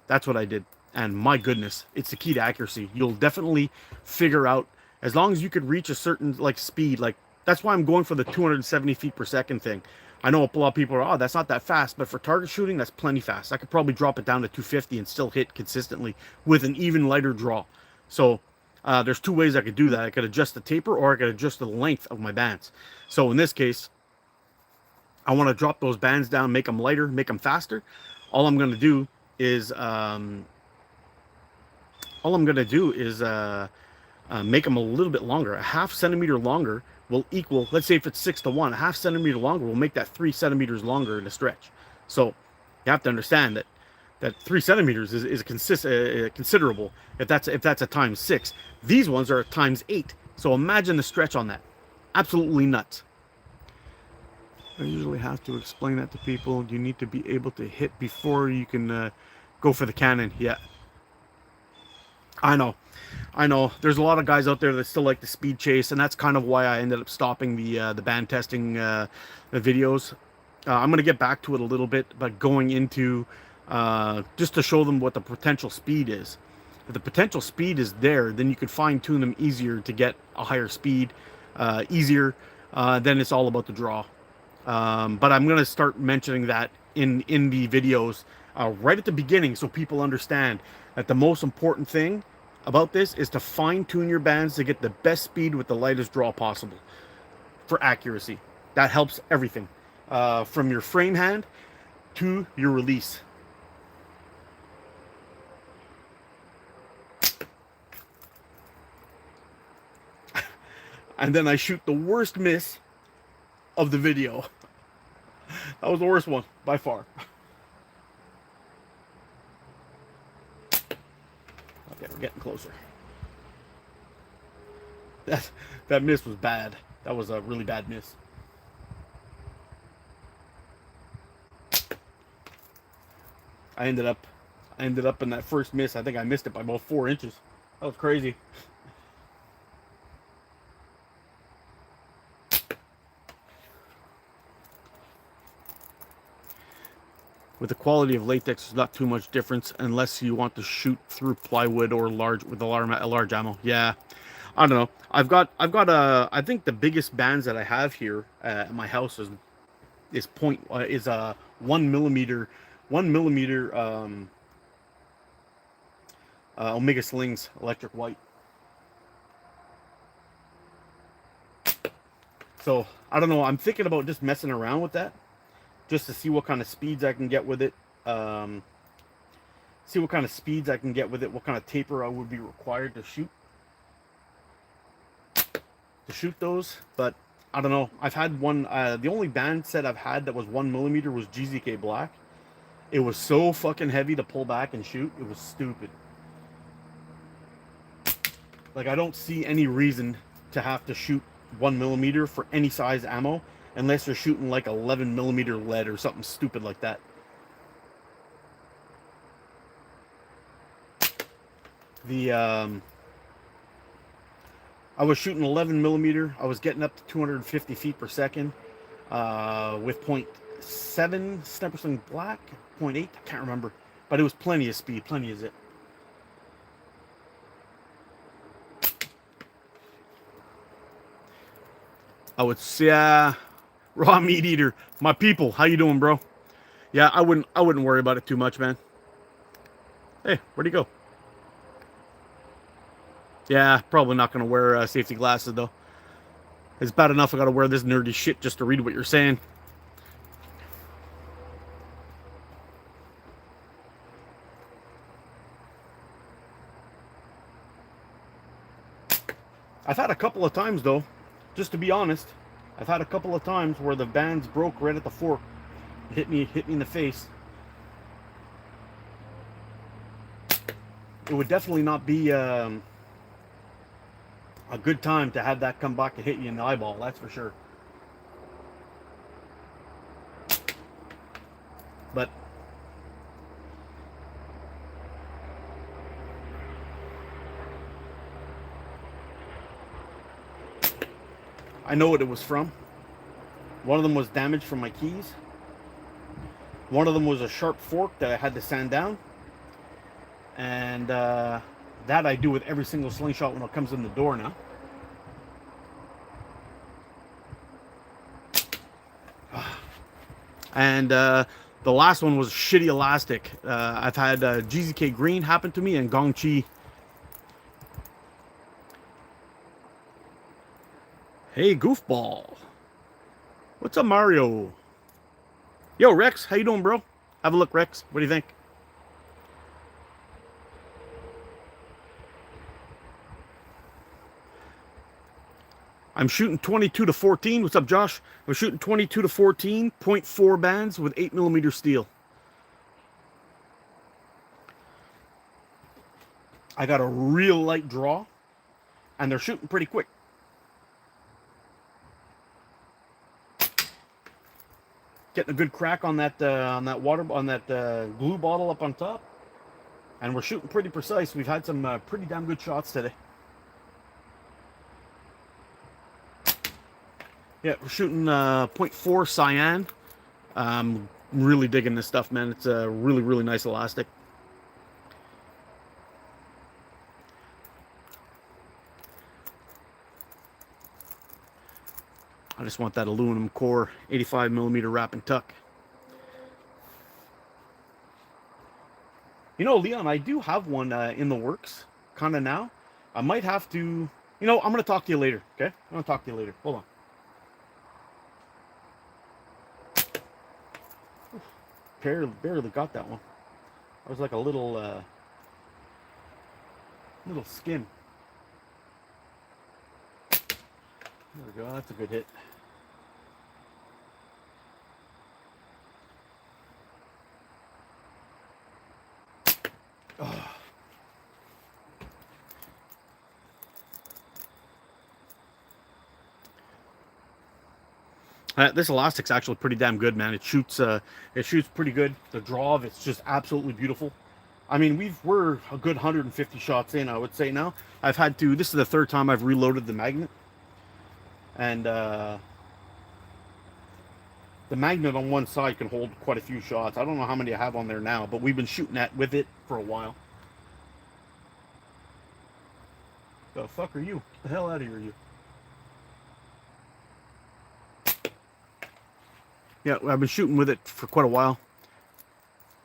that's what I did. And my goodness, it's the key to accuracy. You'll definitely figure out, as long as you could reach a certain speed, that's why I'm going for the 270 feet per second thing. I know a lot of people are, that's not that fast, but for target shooting, that's plenty fast. I could probably drop it down to 250 and still hit consistently with an even lighter draw. So there's two ways I could do that. I could adjust the taper, or I could adjust the length of my bands. So in this case, I want to drop those bands down, make them lighter, make them faster. All I'm going to do is make them a little bit longer, a half centimeter longer, will equal, let's say if it's 6 to 1, a half centimeter longer will make that 3 centimeters longer in a stretch. So you have to understand that 3 centimeters is considerable if that's a times 6. These ones are a times 8. So imagine the stretch on that. Absolutely nuts. I usually have to explain that to people. You need to be able to hit before you can go for the cannon. Yeah, I know. I know. There's a lot of guys out there that still like the speed chase, and that's kind of why I ended up stopping the band testing the videos. I'm gonna get back to it a little bit, but going into just to show them what the potential speed is. If the potential speed is there, then you could fine tune them easier to get a higher speed, easier. Then it's all about the draw. But I'm gonna start mentioning that in the videos right at the beginning, so people understand that the most important thing about this is to fine tune your bands to get the best speed with the lightest draw possible for accuracy. That helps everything, from your frame hand to your release. And then I shoot the worst miss of the video. That was the worst one by far. Okay, we're getting closer. That miss was bad. That was a really bad miss. I ended up in that first miss. I think I missed it by about 4 inches. That was crazy. With the quality of latex, there's not too much difference unless you want to shoot through plywood or with a large ammo. Yeah, I don't know. I've got I think the biggest bands that I have here at my house is 1 millimeter Omega Slings electric white. So I don't know. I'm thinking about just messing around with that, just to see what kind of speeds I can get with it. What kind of taper I would be required to shoot those. But I don't know. I've had one. The only band set I've had that was 1 millimeter was GZK Black. It was so fucking heavy to pull back and shoot. It was stupid. Like, I don't see any reason to have to shoot 1 millimeter for any size ammo unless you're shooting like 11 millimeter lead or something stupid like that. I was shooting 11 millimeter. I was getting up to 250 feet per second with 0.7 Sniper Sling Black, 0.8, I can't remember, but it was plenty of speed, plenty of zip. I would say, raw meat eater, my people, how you doing, bro? Yeah, I wouldn't worry about it too much, man. Hey, where'd he go? Yeah, probably not gonna wear safety glasses though. It's bad enough I gotta wear this nerdy shit just to read what you're saying. I've had a couple of times though, just to be honest, I've had a couple of times where the bands broke right at the fork, hit me in the face. It would definitely not be a good time to have that come back and hit you in the eyeball, that's for sure. But I know what it was from. One of them was damaged from my keys. One of them was a sharp fork that I had to sand down. And that I do with every single slingshot when it comes in the door now. And the last one was shitty elastic. I've had GZK Green happen to me and Gongchi. Hey, goofball. What's up, Mario? Yo, Rex, how you doing, bro? Have a look, Rex. What do you think? I'm shooting 22 to 14. What's up, Josh? I'm shooting 22 to 14, 0.4 bands with 8mm steel. I got a real light draw, and they're shooting pretty quick. Getting a good crack on that glue bottle up on top, and we're shooting pretty precise. We've had some pretty damn good shots today. Yeah, we're shooting 0.4 cyan. Really digging this stuff, man. It's a really, really nice elastic. I just want that aluminum core 85mm wrap and tuck. You know, Leon, I do have one in the works, kind of now. I might have to, you know, I'm going to talk to you later, okay? I'm going to talk to you later. Hold on. Barely got that one. It was like a little skim. There we go. That's a good hit. Oh. This elastic's actually pretty damn good, man. It shoots pretty good. The draw of it's just absolutely beautiful. I mean, we're a good 150 shots in, I would say now. This is the third time I've reloaded the magnet. And the magnet on one side can hold quite a few shots. I don't know how many I have on there now, but we've been shooting with it for a while. The fuck are you? Get the hell out of here, you. Yeah, I've been shooting with it for quite a while.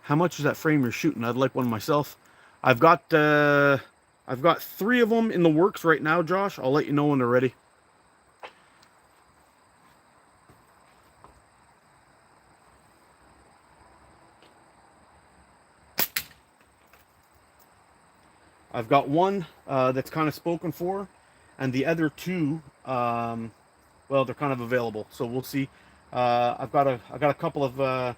How much is that frame you're shooting? I'd like one myself. I've got 3 of them in the works right now, Josh. I'll let you know when they're ready. I've got one that's kind of spoken for, and the other 2, well, they're kind of available. So we'll see. I got a couple of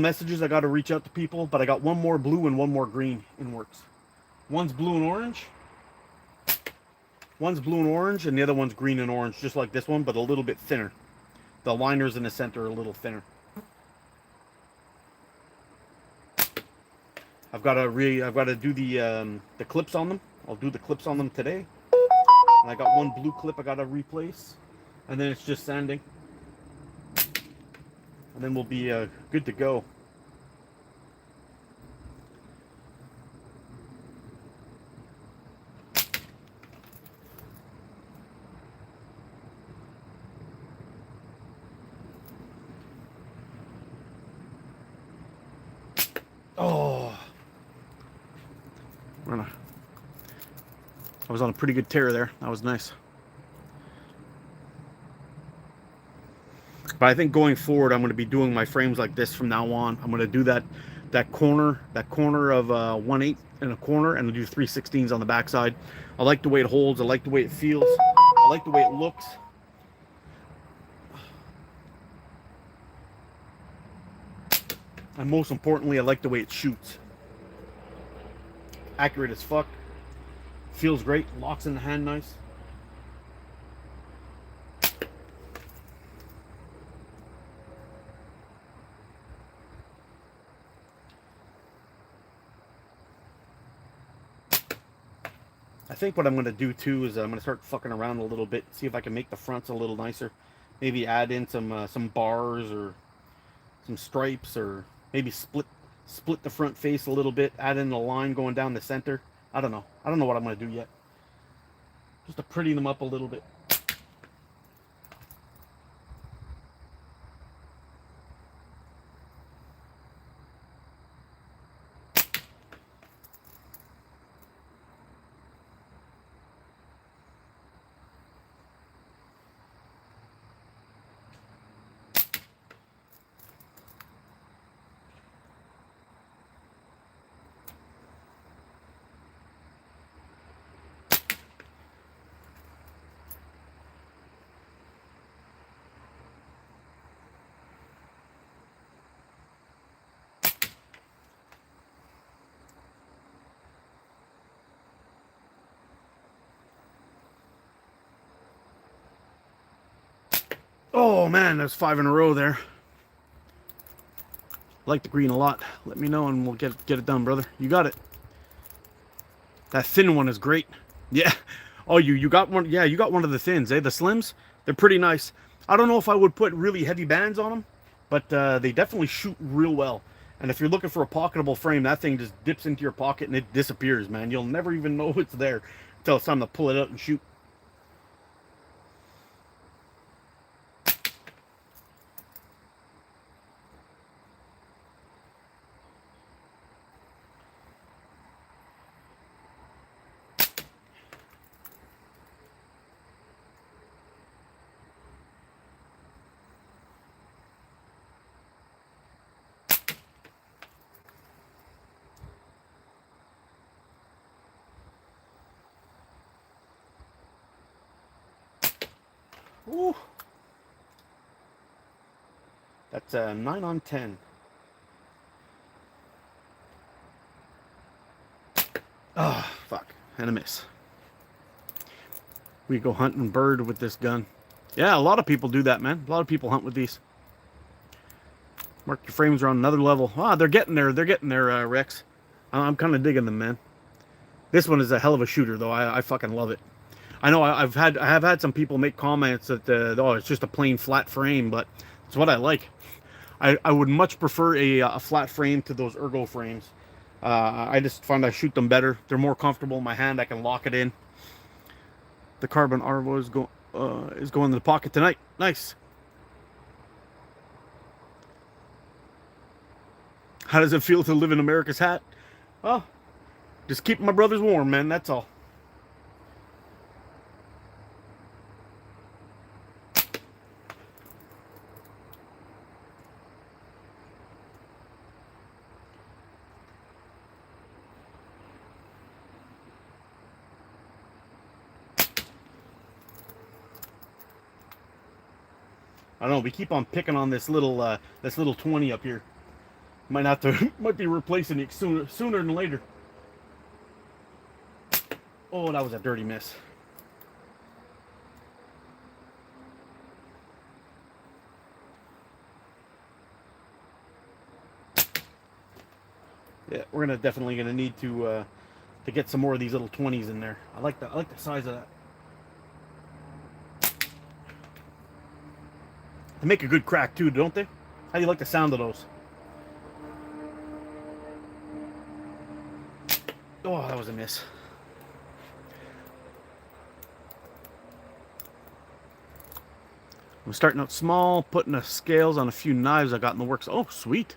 messages I got to reach out to people, but I got one more blue and one more green in works. One's blue and orange. One's blue and orange, and the other one's green and orange, just like this one, but a little bit thinner. The liners in the center are a little thinner. I've got to do the clips on them. I'll do the clips on them today. And I got one blue clip I got to replace, and then it's just sanding. And then we'll be good to go. Oh, I was on a pretty good tear there. That was nice. But I think going forward, I'm going to be doing my frames like this from now on. I'm going to do that corner of 1/8 in a corner, and I'll do 3/16s on the backside. I like the way it holds. I like the way it feels. I like the way it looks. And most importantly, I like the way it shoots. Accurate as fuck. Feels great. Locks in the hand nice. I think what I'm going to do too is I'm going to start fucking around a little bit, see if I can make the fronts a little nicer. Maybe add in some bars or some stripes, or maybe split the front face a little bit, add in the line going down the center. I don't know what I'm going to do yet. Just to pretty them up a little bit. Oh man, that's 5 in a row there. I like the green a lot. Let me know and we'll get it done, brother. You got it. That thin one is great. Yeah. Oh, you got one. Yeah, you got one of the thins, eh? The slims. They're pretty nice. I don't know if I would put really heavy bands on them, but they definitely shoot real well. And if you're looking for a pocketable frame, that thing just dips into your pocket and it disappears, man. You'll never even know it's there until it's time to pull it out and shoot. Ooh. That's a 9 on 10. Oh, fuck. And a miss. We go hunting bird with this gun. Yeah, a lot of people do that, man. A lot of people hunt with these. Mark your frames are on another level. Ah, they're getting there. They're getting there, Rex. I'm kind of digging them, man. This one is a hell of a shooter, though. I fucking love it. I know I have had some people make comments that oh, it's just a plain flat frame, but it's what I like. I would much prefer a flat frame to those ergo frames. I just find I shoot them better. They're more comfortable in my hand. I can lock it in. The carbon Arvo is going in the pocket tonight. Nice. How does it feel to live in America's hat? Well, just keeping my brothers warm, man. That's all. I don't know. We keep on picking on this little 20 up here. Might have to might be replacing it sooner than later. Oh, that was a dirty miss. Yeah, we're definitely gonna need to get some more of these little 20s in there. I like the size of that. They make a good crack too, don't they? How do you like the sound of those? Oh, that was a miss. I'm starting out small, putting the scales on a few knives I got in the works. Oh, sweet.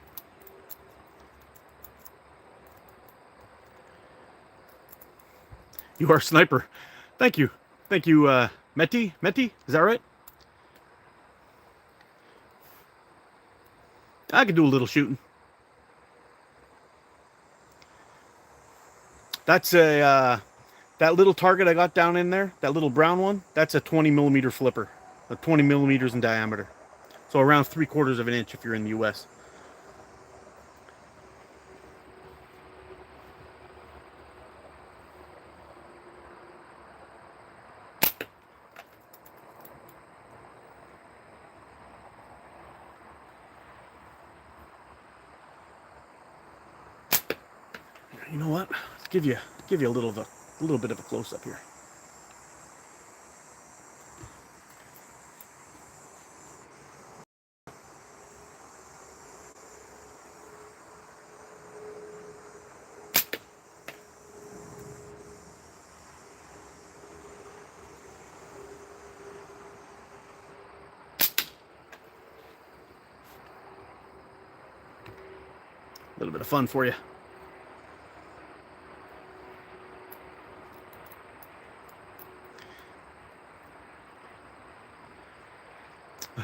You are a sniper. Thank you. Thank you, Meti? Meti? Is that right? I could do a little shooting. That's that little target I got down in there, that little brown one, that's a 20 millimeter flipper, 20 millimeters in diameter. So around 3/4 of an inch if you're in the US. You know what? Let's give you a little bit of a close up here. A little bit of fun for you.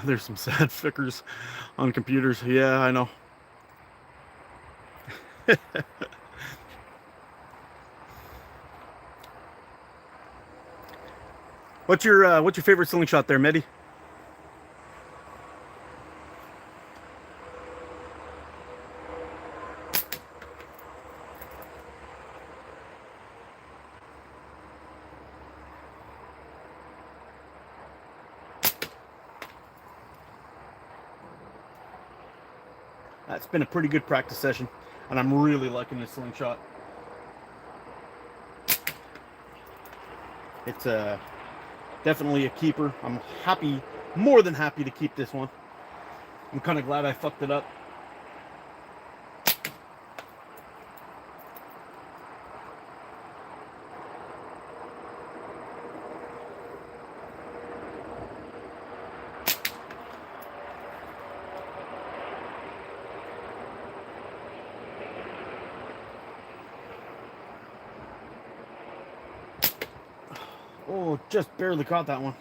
There's some sad flickers on computers. Yeah, I know. What's your favorite slingshot there, Medi? It's been a pretty good practice session, and I'm really liking this slingshot. It's definitely a keeper. I'm happy, more than happy to keep this one. I'm kind of glad I fucked it up. Oh, just barely caught that one.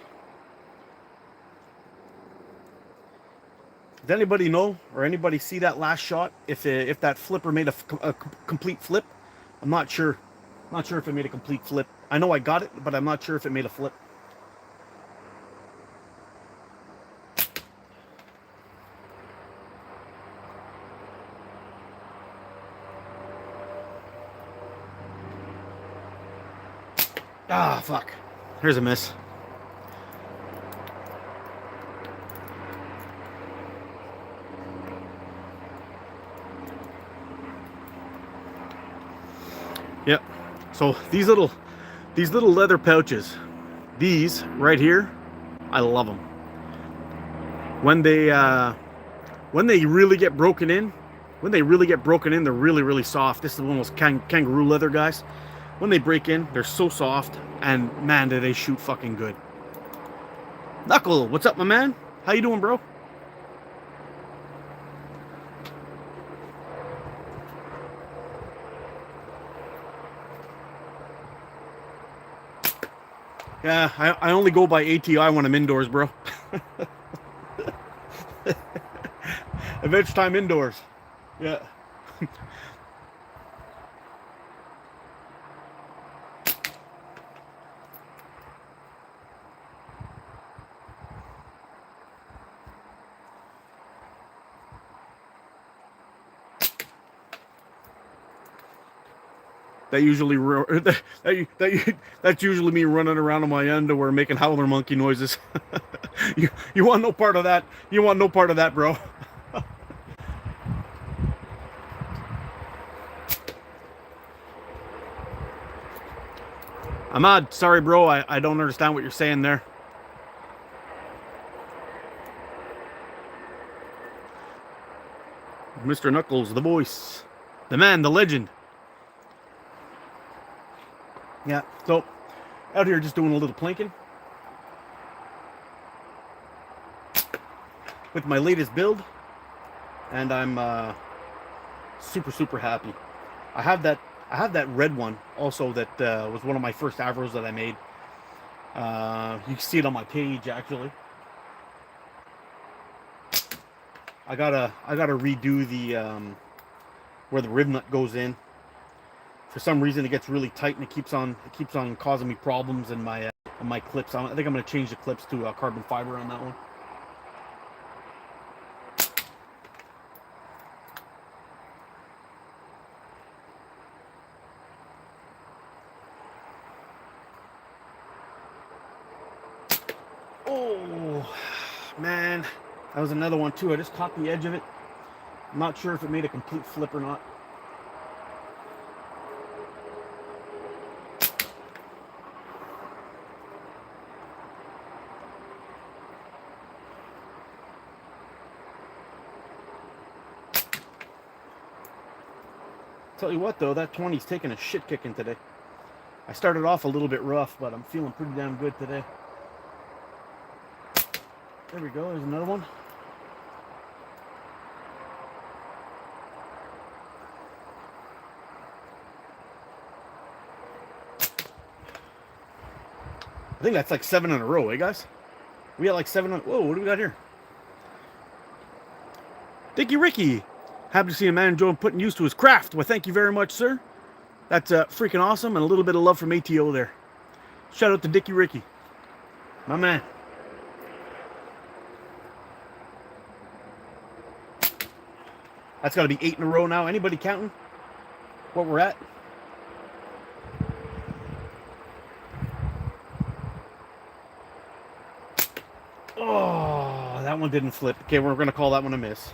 Does anybody know or anybody see that last shot? If that flipper made a complete flip, I'm not sure. I'm not sure if it made a complete flip. I know I got it, but I'm not sure if it made a flip. Ah, fuck. Here's a miss. Yep. So these little leather pouches, these right here, I love them. When they really get broken in, they're really, really soft. This is one of those kangaroo leather guys. When they break in, they're so soft, and man, do they shoot fucking good. Knuckle, what's up, my man? How you doing, bro? Yeah, I only go by ATI when I'm indoors, bro. Adventure time indoors. Yeah. That's usually me running around in my underwear making howler monkey noises. You want no part of that. You want no part of that, bro. Ahmad, sorry, bro. I don't understand what you're saying there. Mr. Knuckles, the voice, the man, the legend. Yeah, so out here just doing a little planking with my latest build, and I'm super happy. I have that red one also that was one of my first Avros that I made. You can see it on my page actually. I gotta redo the where the rib nut goes in. For some reason, it gets really tight and it keeps on causing me problems in my clips. I think I'm gonna change the clips to carbon fiber on that one. Oh man, that was another one too. I just caught the edge of it. I'm not sure if it made a complete flip or not. Tell you what though, that 20's taking a shit kicking today. I started off a little bit rough, but I'm feeling pretty damn good today. There we go, there's another one. I think that's like 7 in a row, eh guys? We got like 7 on, whoa, what do we got here? Dickie Ricky. Happy to see a man enjoying putting use to his craft. Well, thank you very much, sir. That's freaking awesome, and a little bit of love from ATO there. Shout out to Dickie Ricky. My man. That's got to be 8 in a row now. Anybody counting what we're at? Oh, that one didn't flip. Okay, we're going to call that one a miss.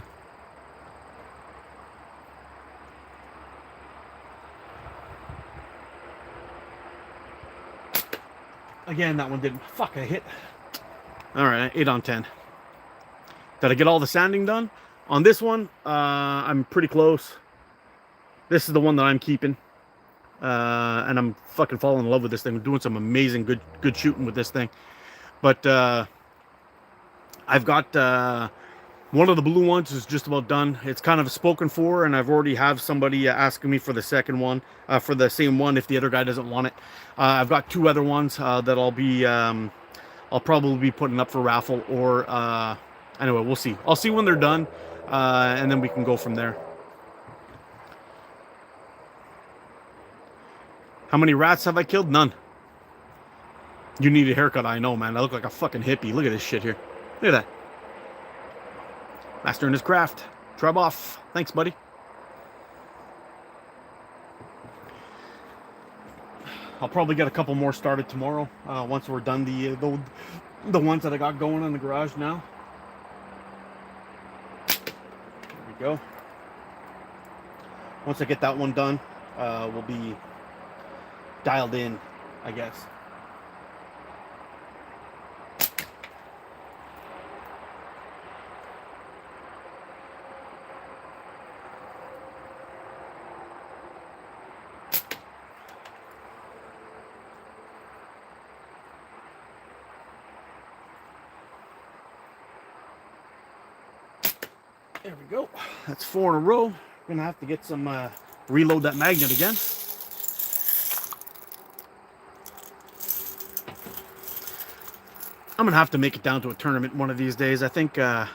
Again, that one didn't. Fuck, I hit. All right, 8 on 10. Did I get all the sanding done? On this one, I'm pretty close. This is the one that I'm keeping. And I'm fucking falling in love with this thing. I'm doing some amazing good shooting with this thing. But I've got one of the blue ones is just about done. It's kind of spoken for, and I've already have somebody asking me for the second one, for the same one if the other guy doesn't want it. I've got 2 other ones that I'll probably be putting up for raffle, or anyway, we'll see. I'll see when they're done, and then we can go from there. How many rats have I killed? None. You need a haircut, I know, man. I look like a fucking hippie. Look at this shit here. Look at that. Master in his craft. Trub off. Thanks, buddy. I'll probably get a couple more started tomorrow, once we're done the ones that I got going in the garage now. There we go. Once I get that one done, we'll be dialed in, I guess. There we go. That's 4 in a row. Gonna have to get some reload that magnet again. I'm gonna have to make it down to a tournament one of these days. I think I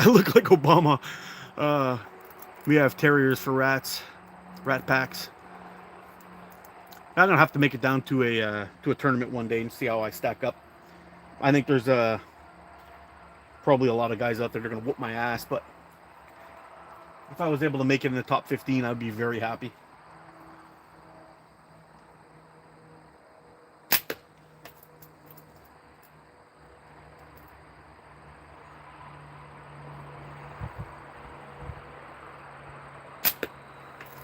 look like Obama. We have terriers for rats, rat packs. I'm gonna have to make it down to a tournament one day and see how I stack up. I think there's probably a lot of guys out there that are gonna whoop my ass, but if I was able to make it in the top 15, I'd be very happy.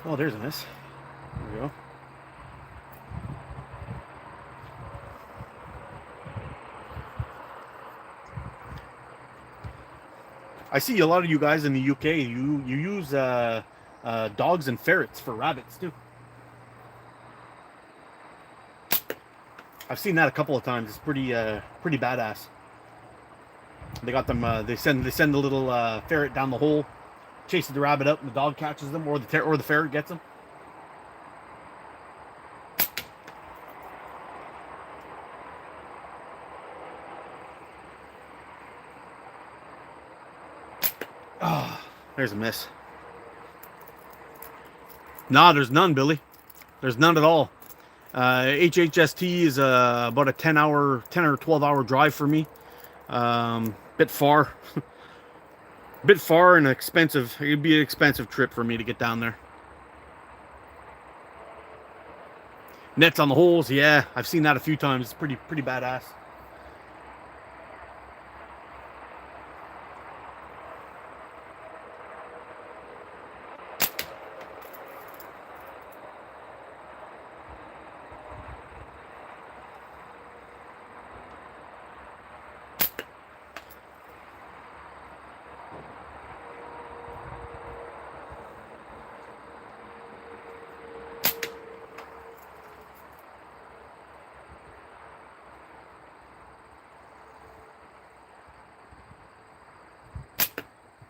Oh, there's a miss. There we go. I see a lot of you guys in the UK, you use dogs and ferrets for rabbits too. I've seen that a couple of times. It's pretty badass. They got them. They send the little ferret down the hole, chases the rabbit up, and the dog catches them, or the ferret gets them. Oh, there's a miss. Nah, there's none, Billy. There's none at all. HHST is about a 10 or 12 hour drive for me. Bit far. Bit far and expensive. It'd be an expensive trip for me to get down there. Nets on the holes, yeah. I've seen that a few times. It's pretty badass.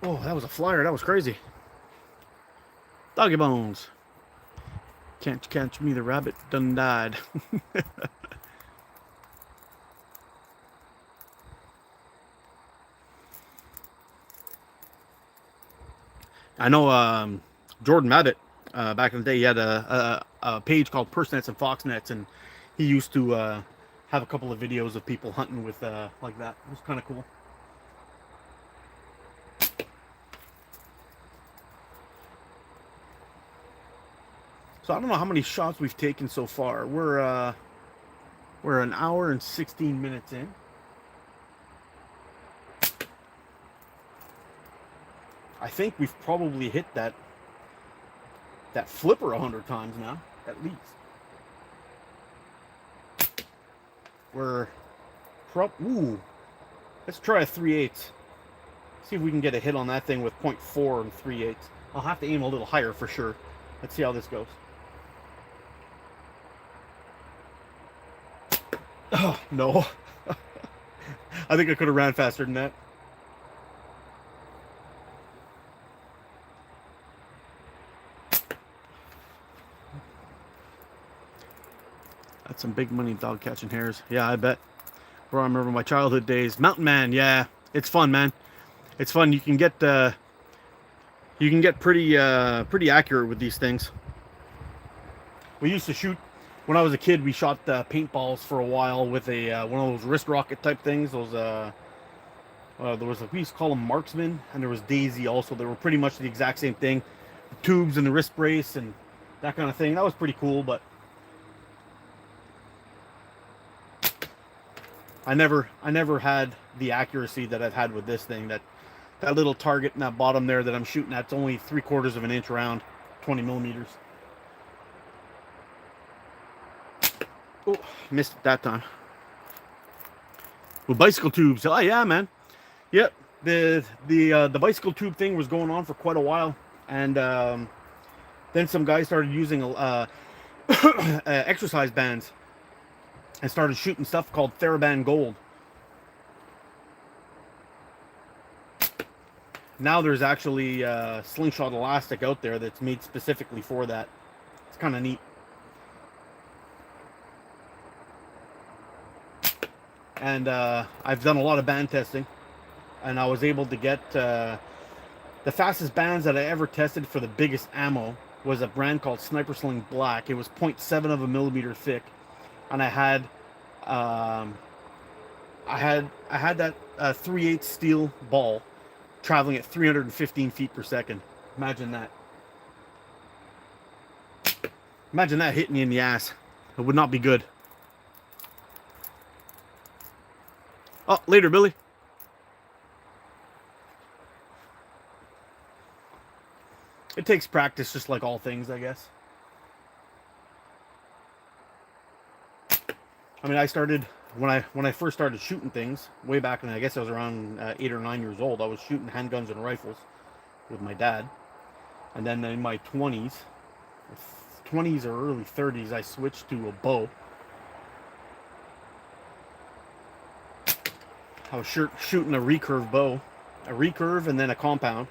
Oh, that was a flyer. That was crazy. Doggy bones. Can't catch me, the rabbit done died. I know Jordan Mabbott, back in the day, he had a page called Purse Nets and Fox Nets, and he used to have a couple of videos of people hunting with like that. It was kind of cool. So I don't know how many shots we've taken so far. We're an hour and 16 minutes in. I think we've probably hit that flipper 100 times now, at least. We're ooh. Let's try a 3/8. See if we can get a hit on that thing with 0.4 and 3/8. I'll have to aim a little higher for sure. Let's see how this goes. Oh, no. I think I could have ran faster than that. That's some big money dog catching hares. Yeah, I bet. Bro, I remember my childhood days. Mountain Man, yeah. It's fun, man. It's fun. You can get pretty accurate with these things. We used to shoot when I was a kid. We shot paintballs for a while with a one of those wrist rocket type things. Those there was we used to call them marksman, and there was Daisy also. They were pretty much the exact same thing, the tubes and the wrist brace and that kind of thing. That was pretty cool, but I never had the accuracy that I've had with this thing. That little target in that bottom there that I'm shooting at's only 3/4 of an inch around, 20 millimeters. Oh, missed it that time. With bicycle tubes, oh yeah, man. Yep, the bicycle tube thing was going on for quite a while, and then some guys started using exercise bands and started shooting stuff called TheraBand Gold. Now there's actually Slingshot elastic out there that's made specifically for that. It's kind of neat. And I've done a lot of band testing, and I was able to get the fastest bands that I ever tested for the biggest ammo was a brand called Sniper Sling Black. It was 0.7 of a millimeter thick, and I had that 3/8 steel ball traveling at 315 feet per second. Imagine that. Imagine that hitting you in the ass. It would not be good. Oh, later, Billy. It takes practice, just like all things, I guess. I mean, I started when I first started shooting things way back when I guess I was around 8 or 9 years old. I was shooting handguns and rifles with my dad, and then in my 20s or early 30s, I switched to a bow. I was shooting a recurve bow, a recurve, and then a compound,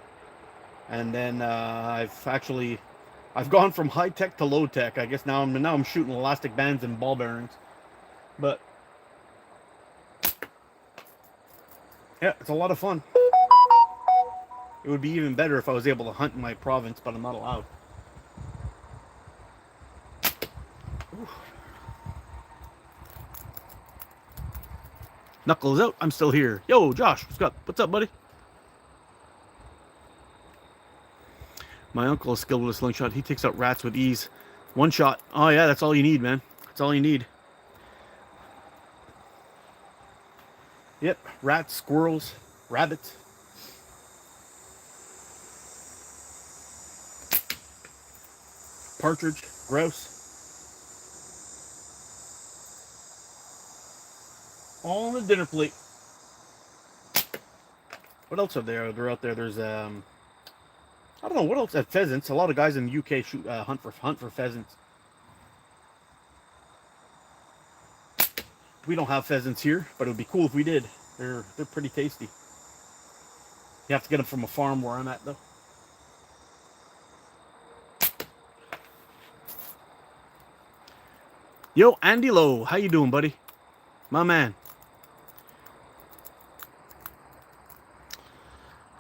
and then I've gone from high tech to low tech. I guess now I'm shooting elastic bands and ball bearings, but yeah, it's a lot of fun. It would be even better if I was able to hunt in my province, but I'm not allowed. Ooh. Knuckles out. I'm still here. Yo, Josh, what's up, buddy? My uncle is skilled with a slingshot. He takes out rats with ease. One shot. Oh yeah, that's all you need, man. That's all you need. Yep, rats, squirrels, rabbits. Partridge, grouse. All on the dinner plate. What else are there? They're out there. There's I don't know what else. Pheasants. A lot of guys in the UK hunt for pheasants. We don't have pheasants here, but it would be cool if we did. They're pretty tasty. You have to get them from a farm where I'm at, though. Yo, Andy Lowe, how you doing, buddy? My man.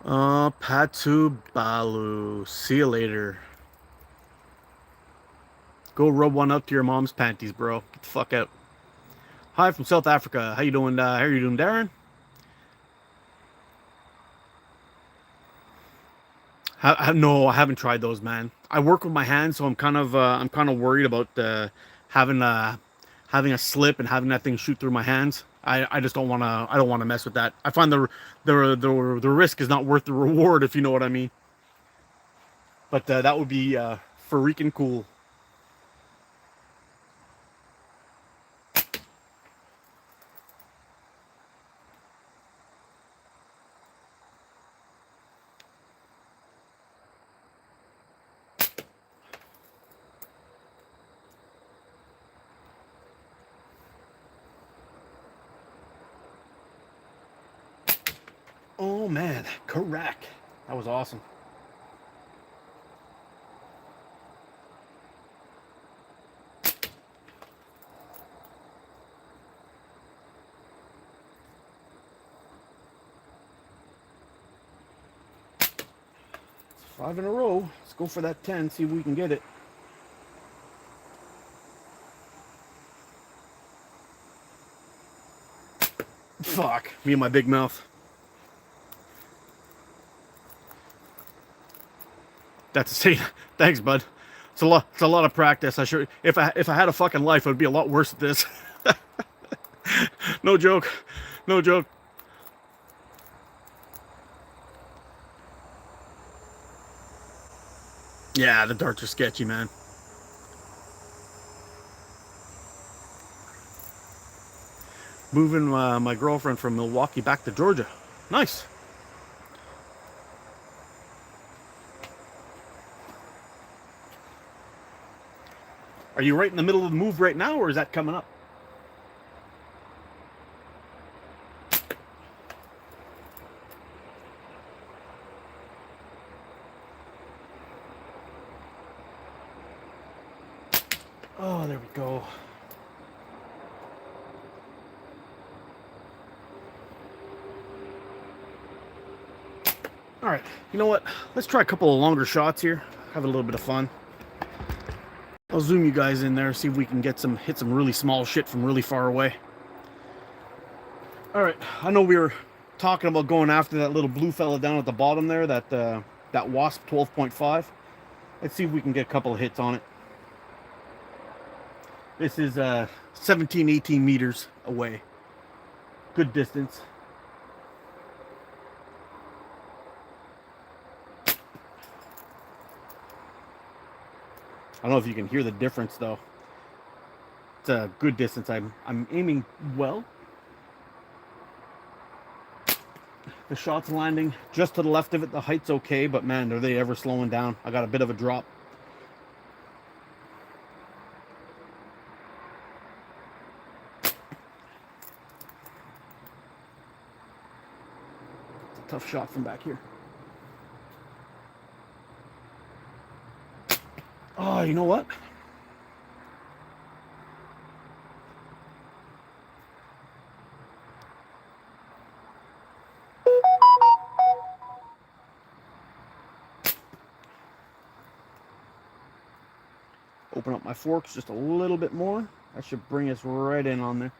Patu Balu. See you later. Go rub one up to your mom's panties, bro. Get the fuck out. Hi from South Africa. How you doing? How are you doing, Darren? No, I haven't tried those, man. I work with my hands, so I'm kind of worried about having a slip and having that thing shoot through my hands. I just don't want to. I don't want to mess with that. I find the risk is not worth the reward, if you know what I mean. But that would be freaking cool. Oh man, correct. That was awesome. It's 5 in a row. Let's go for that 10, see if we can get it. Fuck, me and my big mouth. That's a say. Thanks, bud. It's a lot. It's a lot of practice. I sure. If I had a fucking life, it would be a lot worse at this. No joke. No joke. Yeah, the darts are sketchy, man. Moving my girlfriend from Milwaukee back to Georgia. Nice. Are you right in the middle of the move right now, or is that coming up? Oh, there we go. All right, you know what? Let's try a couple of longer shots here. Have a little bit of fun. I'll zoom you guys in there, see if we can hit some really small shit from really far away. All right, I know we were talking about going after that little blue fella down at the bottom there, that Wasp 12.5. Let's see if we can get a couple of hits on it. This is 17, 18 meters away. Good distance. I don't know if you can hear the difference though. It's a good distance. I'm aiming well. The shot's landing just to the left of it. The height's okay, but man, are they ever slowing down. I got a bit of a drop. It's a tough shot from back here. Oh, you know what? Open up my forks just a little bit more. That should bring us right in on there.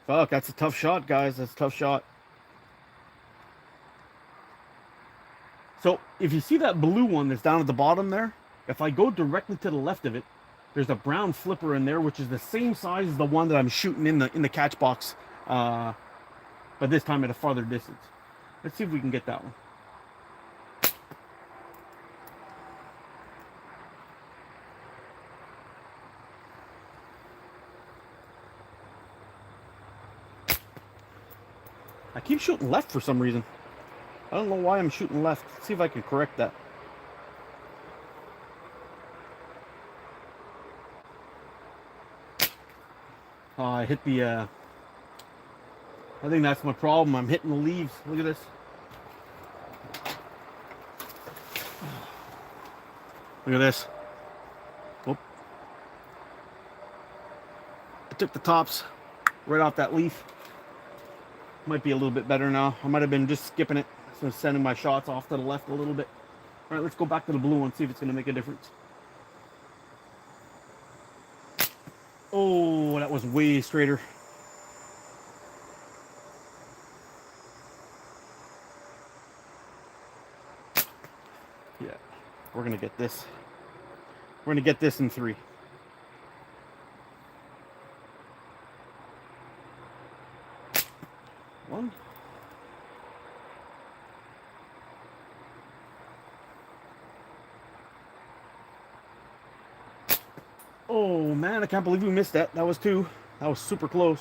Fuck, that's a tough shot, guys. That's a tough shot. So, if you see that blue one that's down at the bottom there, if I go directly to the left of it, there's a brown flipper in there, which is the same size as the one that I'm shooting in the catch box, but this time at a farther distance. Let's see if we can get that one. I keep shooting left for some reason. I don't know why I'm shooting left. Let's see if I can correct that. I hit the, I think that's my problem. I'm hitting the leaves. Look at this. Look at this. Oh. I took the tops right off that leaf. Might be a little bit better now. I might have been just skipping it. So I'm sending my shots off to the left a little bit. All right, let's go back to the blue one, see if it's going to make a difference. Oh, that was way straighter. Yeah, we're going to get this. We're going to get this in 3. One. Oh man, I can't believe we missed that. That was 2. That was super close.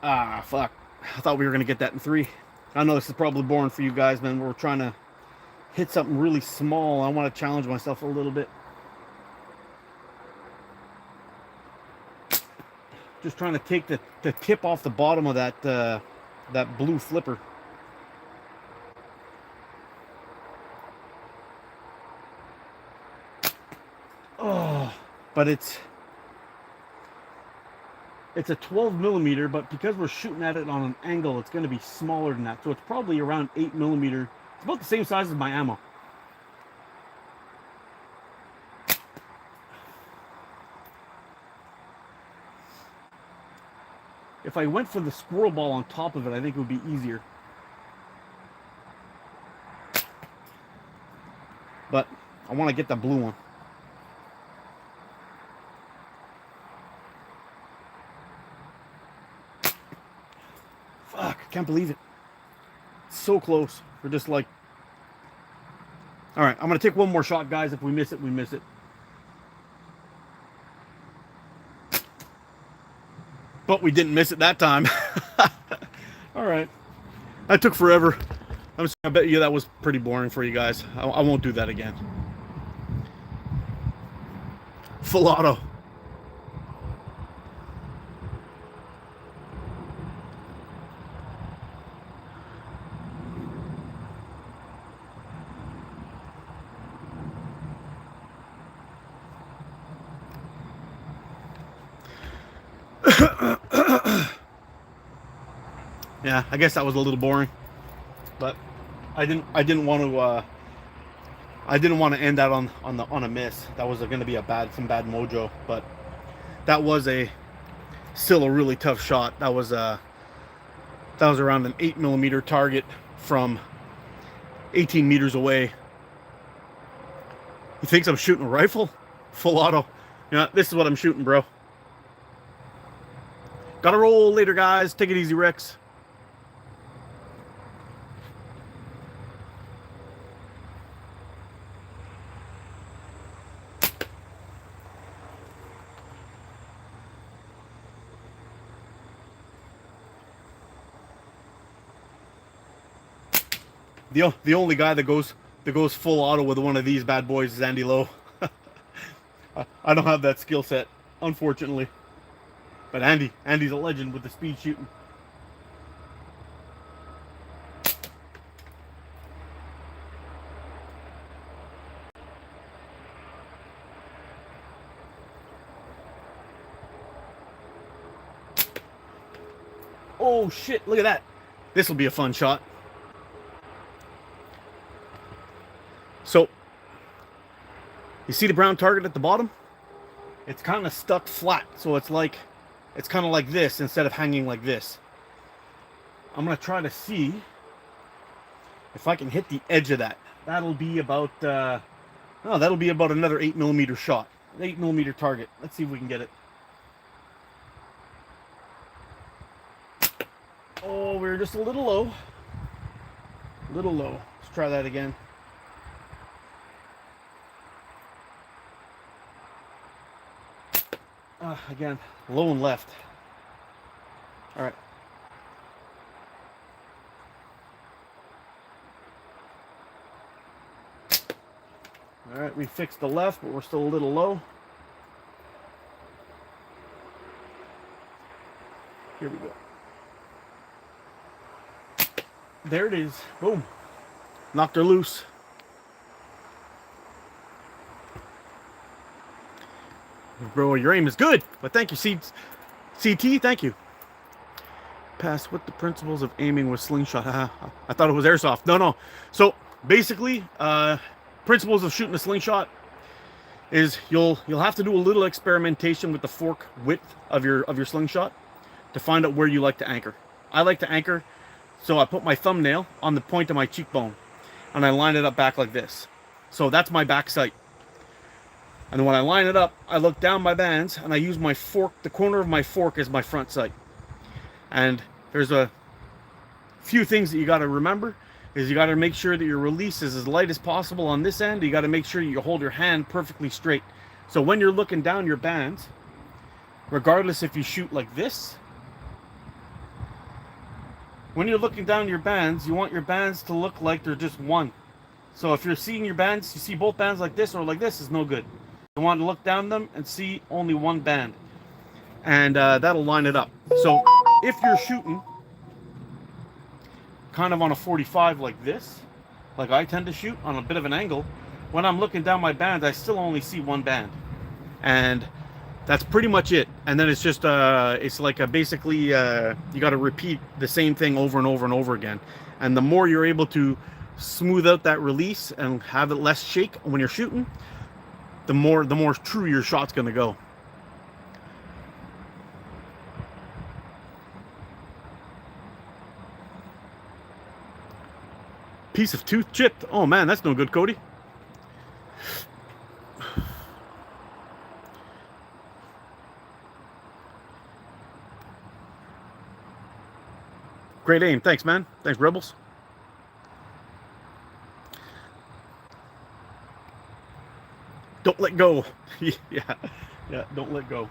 Ah, fuck. I thought we were going to get that in 3. I know this is probably boring for you guys, man. We're trying to hit something really small. I want to challenge myself a little bit. Just trying to take the tip off the bottom of that blue flipper. Oh, but it's a 12 millimeter, but because we're shooting at it on an angle, it's going to be smaller than that. So it's probably around 8 millimeter. It's about the same size as my ammo. If I went for the squirrel ball on top of it, I think it would be easier. But I want to get the blue one. Fuck, I can't believe it. It's so close. We're just like... All right, I'm going to take one more shot, guys. If we miss it, we miss it. But we didn't miss it that time. All right. That took forever. I bet you that was pretty boring for you guys. I won't do that again. Full auto. Yeah, I guess that was a little boring, but I didn't want to end that on a miss. That was going to be some bad mojo, but that was still a really tough shot. That was around an 8 millimeter target from 18 meters away. He thinks I'm shooting a rifle? Full auto. You know, this is what I'm shooting, bro. Gotta roll later, guys. Take it easy, Rex. The only guy that goes full auto with one of these bad boys is Andy Lowe. I don't have that skill set, unfortunately. But Andy's a legend with the speed shooting. Oh shit, look at that. This will be a fun shot. So, you see the brown target at the bottom? It's kind of stuck flat, so it's kind of like this instead of hanging like this. I'm going to try to see if I can hit the edge of that. That'll be about another 8 millimeter shot. An 8 millimeter target. Let's see if we can get it. Oh, we're just a little low. Little low. Let's try that again. Again, low and left. All right. All right, we fixed the left, but we're still a little low. Here we go. There it is. Boom. Knocked her loose. Bro, your aim is good, but thank you, CT, thank you. Pass with the principles of aiming with Slingshot. I thought it was airsoft. No. So basically, principles of shooting a Slingshot is you'll have to do a little experimentation with the fork width of your Slingshot to find out where you like to anchor. I like to anchor, so I put my thumbnail on the point of my cheekbone, and I line it up back like this. So that's my back sight. And when I line it up, I look down my bands and I use my fork, the corner of my fork as my front sight. And there's a few things that you got to remember is you got to make sure that your release is as light as possible on this end. You got to make sure you hold your hand perfectly straight. So when you're looking down your bands, regardless if you shoot like this when you're looking down your bands, you want your bands to look like they're just one. So if you're seeing your bands, you see both bands like this or like this, is no good. You want to look down them and see only one band, and that'll line it up. So if you're shooting kind of on a 45 like this, like I tend to shoot on a bit of an angle, when I'm looking down my bands, I still only see one band, and that's pretty much it. And then it's just it's like a basically you got to repeat the same thing over and over and over again. And the more you're able to smooth out that release and have it less shake when you're shooting, the more true your shot's gonna go. Piece of tooth chipped. Oh man, that's no good, Cody. Great aim. Thanks, man. Thanks, Rebels. Don't let go. Yeah, don't let go.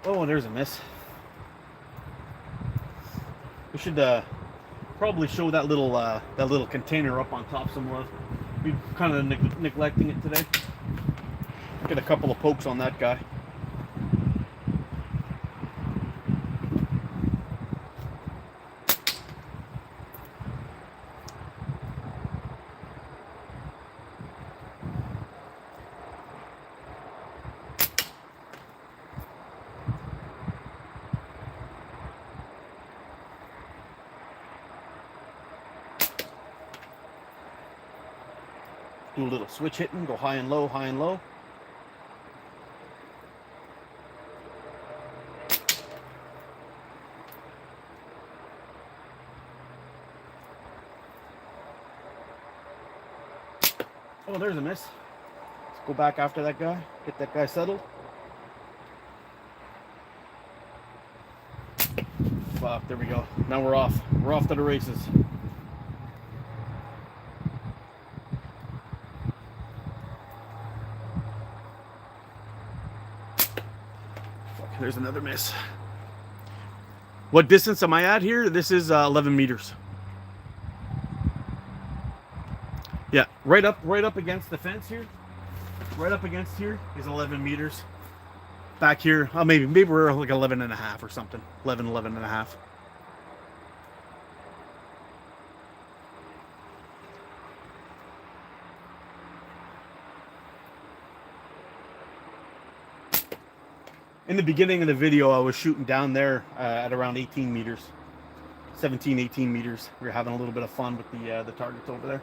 Oh, there's a miss. We should probably show that little container up on top somewhere. We're kind of neglecting it today. Get a couple of pokes on that guy. Do a little switch hitting, go high and low, high and low. Oh, there's a miss. Let's go back after that guy, get that guy settled. Fuck, there we go. Now we're off. We're off to the races. There's another miss. What distance am I at here? This is 11 meters. Yeah, right up against the fence here. Right up against here is 11 meters. Back here, maybe we're like 11 and a half or something. 11 and a half. In the beginning of the video, I was shooting down there at around 18 meters. 17, 18 meters. We were having a little bit of fun with the targets over there.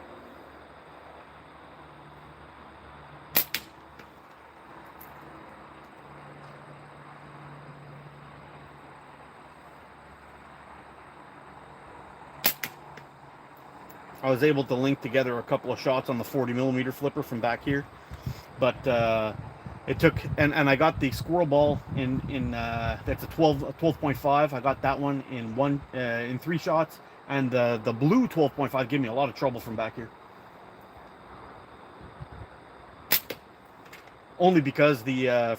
I was able to link together a couple of shots on the 40mm flipper from back here, but it took, and I got the squirrel ball in that's a 12.5. I got that one in 3 shots, and the blue 12.5 gave me a lot of trouble from back here. Only because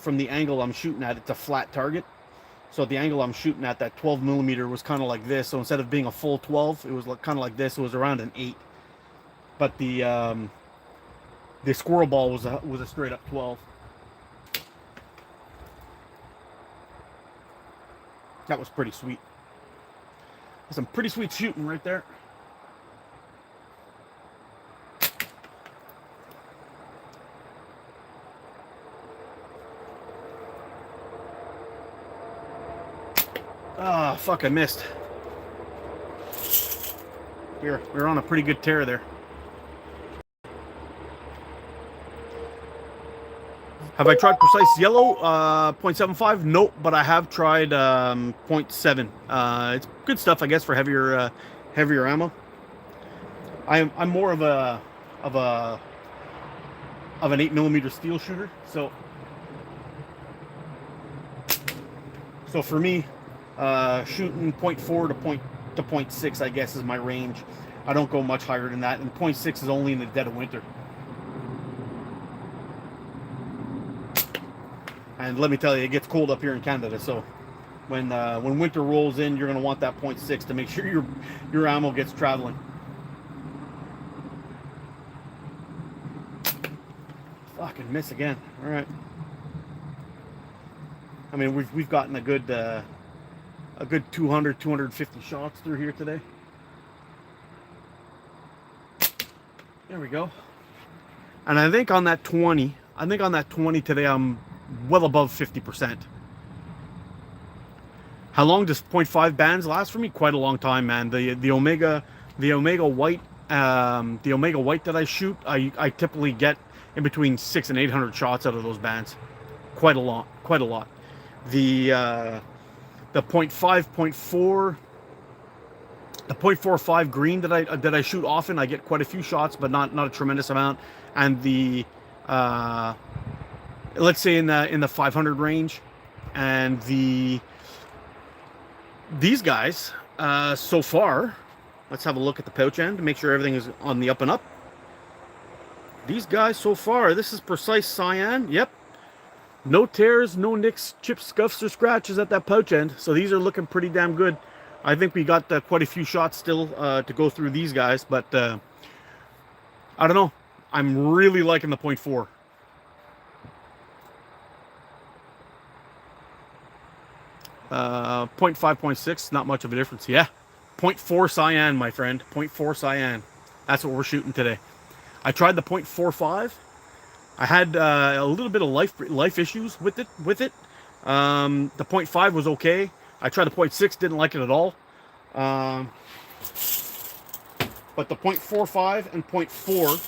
from the angle I'm shooting at, it's a flat target. So the angle I'm shooting at, that 12mm was kind of like this. So instead of being a full 12, it was kind of like this. It was around an 8. But the squirrel ball was a straight up 12. That was pretty sweet. Some pretty sweet shooting right there. Ah, fuck, I missed. Here, we're on a pretty good tear there. Have I tried precise yellow 0.75? Nope, but I have tried 0.7. It's good stuff, I guess, for heavier ammo. I'm more of an 8mm steel shooter, so for me, shooting 0.4 to 0.6, I guess, is my range. I don't go much higher than that, and 0.6 is only in the dead of winter. And let me tell you, it gets cold up here in Canada, so when winter rolls in, you're going to want that 0.6 to make sure your ammo gets traveling. Fucking miss again. All right. I mean, we've gotten a good 200, 250 shots through here today. There we go. And I think on that 20 today, I'm well above 50%. How long does 0.5 bands last for me? Quite a long time, man. The Omega White that I shoot, I typically get in between 600 and 800 shots out of those bands. Quite a lot. The 0.5, 0.4, the 0.45 green that I shoot often, I get quite a few shots, but not a tremendous amount. And the let's say in the 500 range, and these guys so far, let's have a look at the pouch end to make sure everything is on the up and up. These guys so far, this is precise cyan. Yep. No tears, no nicks, chips, scuffs, or scratches at that pouch end. So these are looking pretty damn good. I think we got quite a few shots still to go through these guys, but I don't know. I'm really liking the 0.4. Uh, 0.5, 0.6, not much of a difference. Yeah, 0.4 cyan, my friend. 0.4 cyan. That's what we're shooting today. I tried the 0.45. I had a little bit of life issues with it. The 0.5 was okay. I tried the 0.6, didn't like it at all. But the 0.45 and 0.4,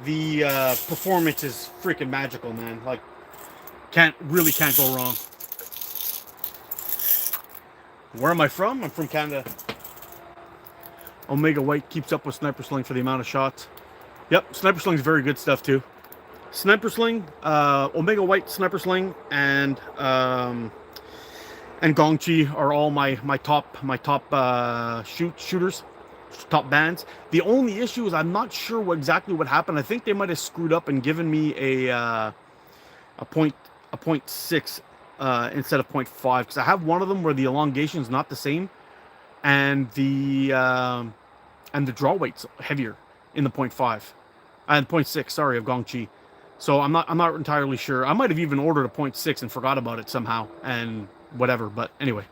the performance is freaking magical, man. Like, can't go wrong. Where am I from? I'm from Canada. Omega White keeps up with Sniper Sling for the amount of shots. Yep, Sniper Sling's very good stuff too. Sniper Sling, Omega White, Sniper Sling, and Gongchi are all my top shooters, top bands. The only issue is I'm not sure exactly what happened. I think they might have screwed up and given me a 0.6 instead of 0.5, because I have one of them where the elongation is not the same, and the draw weight's heavier in the 0.5 and 0.6. Sorry, of Gongchi. So I'm not entirely sure. I might have even ordered a 0.6 and forgot about it somehow, and whatever. But anyway,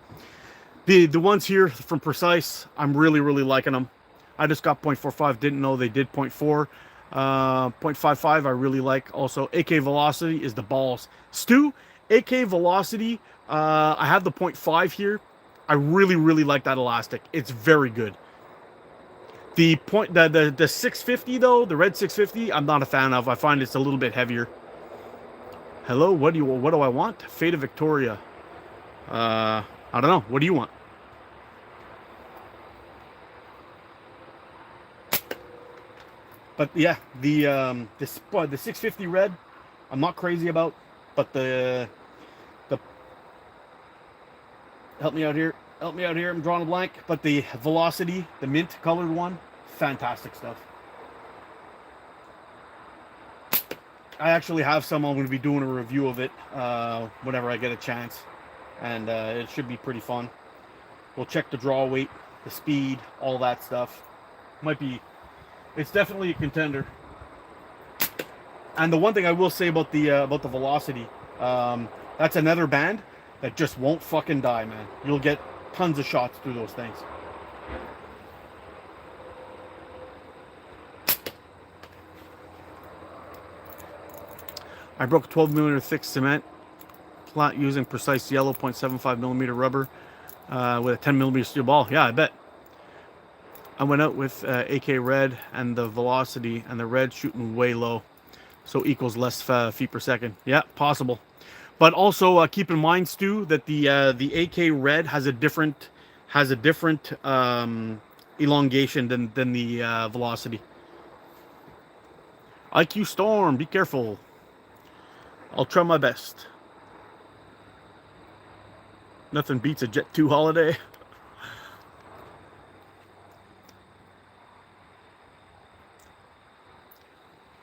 the ones here from Precise, I'm really liking them. I just got 0.45. Didn't know they did 0.4. 0.55 I really like. Also, AK Velocity is the balls. Stu, AK Velocity, I have the 0.5 here. I really like that elastic. It's very good. The 650 though, the red 650, I'm not a fan of. I find it's a little bit heavier. Hello, what do I want? Fate of Victoria. I don't know. What do you want? But yeah, the 650 red, I'm not crazy about. But the help me out here. I'm drawing a blank. But the Velocity, the mint colored one, fantastic stuff. I actually have some. I'm going to be doing a review of it whenever I get a chance, and it should be pretty fun. We'll check the draw weight, the speed, all that stuff. It's definitely a contender. And the one thing I will say about the Velocity, that's another band that just won't fucking die, man. You'll get tons of shots through those things. I broke 12mm thick cement flat using Precise Yellow 0.75mm rubber with a 10mm steel ball. Yeah, I bet. I went out with AK Red and the Velocity, and the red shooting way low, so equals less feet per second. Yeah, possible. But also keep in mind, Stu, that the AK Red has a different elongation than the Velocity. IQ Storm, be careful. I'll try my best. Nothing beats a Jet 2 holiday.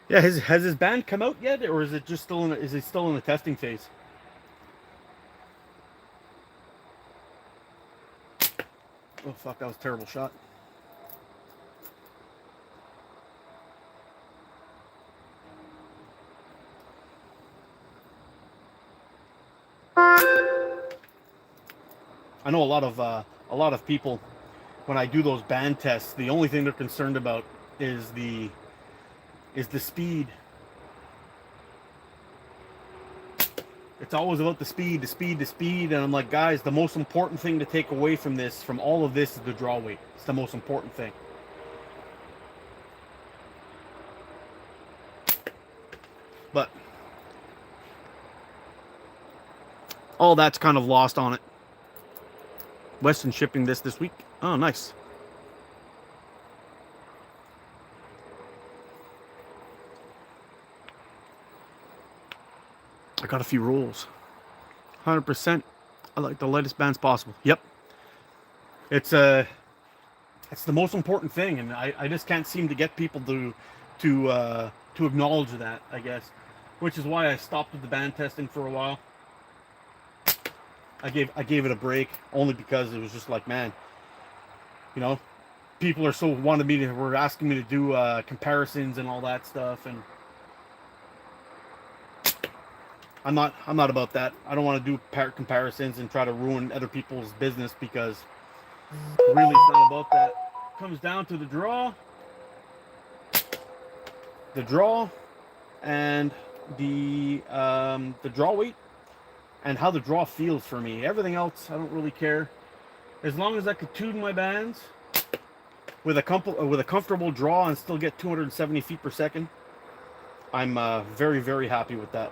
Yeah, has his band come out yet, or is it just still in? Is it still in the testing phase? Oh fuck, that was a terrible shot. I know a lot of people when I do those band tests, the only thing they're concerned about is the speed. It's always about the speed, the speed, the speed, and I'm like, guys, the most important thing to take away from this, from all of this, is the draw weight. It's the most important thing. But all that's kind of lost on it. Weston shipping this week. Oh, nice. I got a few rolls. 100%. I like the lightest bands possible. Yep. It's the most important thing, and I just can't seem to get people to acknowledge that, I guess. Which is why I stopped with the band testing for a while. I gave it a break only because it was just like, man, you know, people are so were asking me to do comparisons and all that stuff, and I'm not about that. I don't want to do comparisons and try to ruin other people's business, because really it's not about that. It comes down to the draw, and the draw weight, and how the draw feels for me. Everything else, I don't really care. As long as I could tune my bands with a comfortable draw and still get 270 feet per second, I'm very, very happy with that.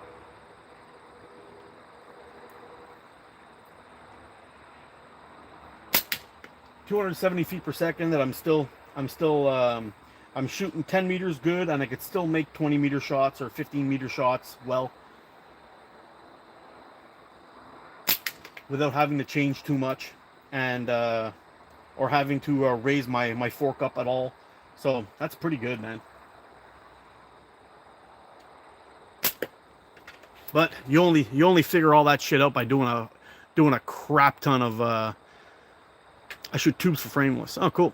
.270 feet per second that I'm shooting 10 meters good, and I could still make 20-meter shots or 15-meter shots well, without having to change too much, and or having to raise my fork up at all. So that's pretty good, man. But you only figure all that shit out by doing a crap ton of I shoot tubes for frameless. Oh, cool.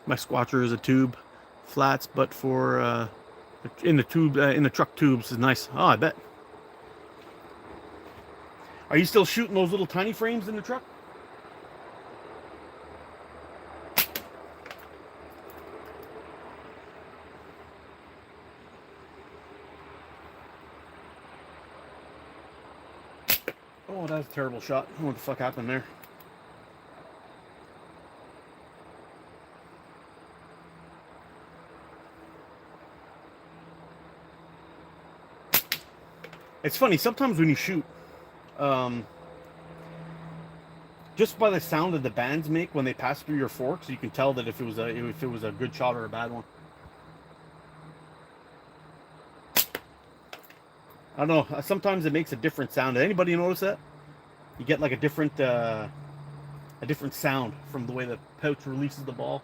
My squatcher is a tube, flats, but for in the truck tubes is nice. Oh, I bet. Are you still shooting those little tiny frames in the truck? Oh, that was a terrible shot. I don't know what the fuck happened there. It's funny, sometimes when you shoot, just by the sound that the bands make when they pass through your forks, you can tell that if it was a good shot or a bad one. I don't know. Sometimes it makes a different sound. Did anybody notice that? You get like a different sound from the way the pouch releases the ball.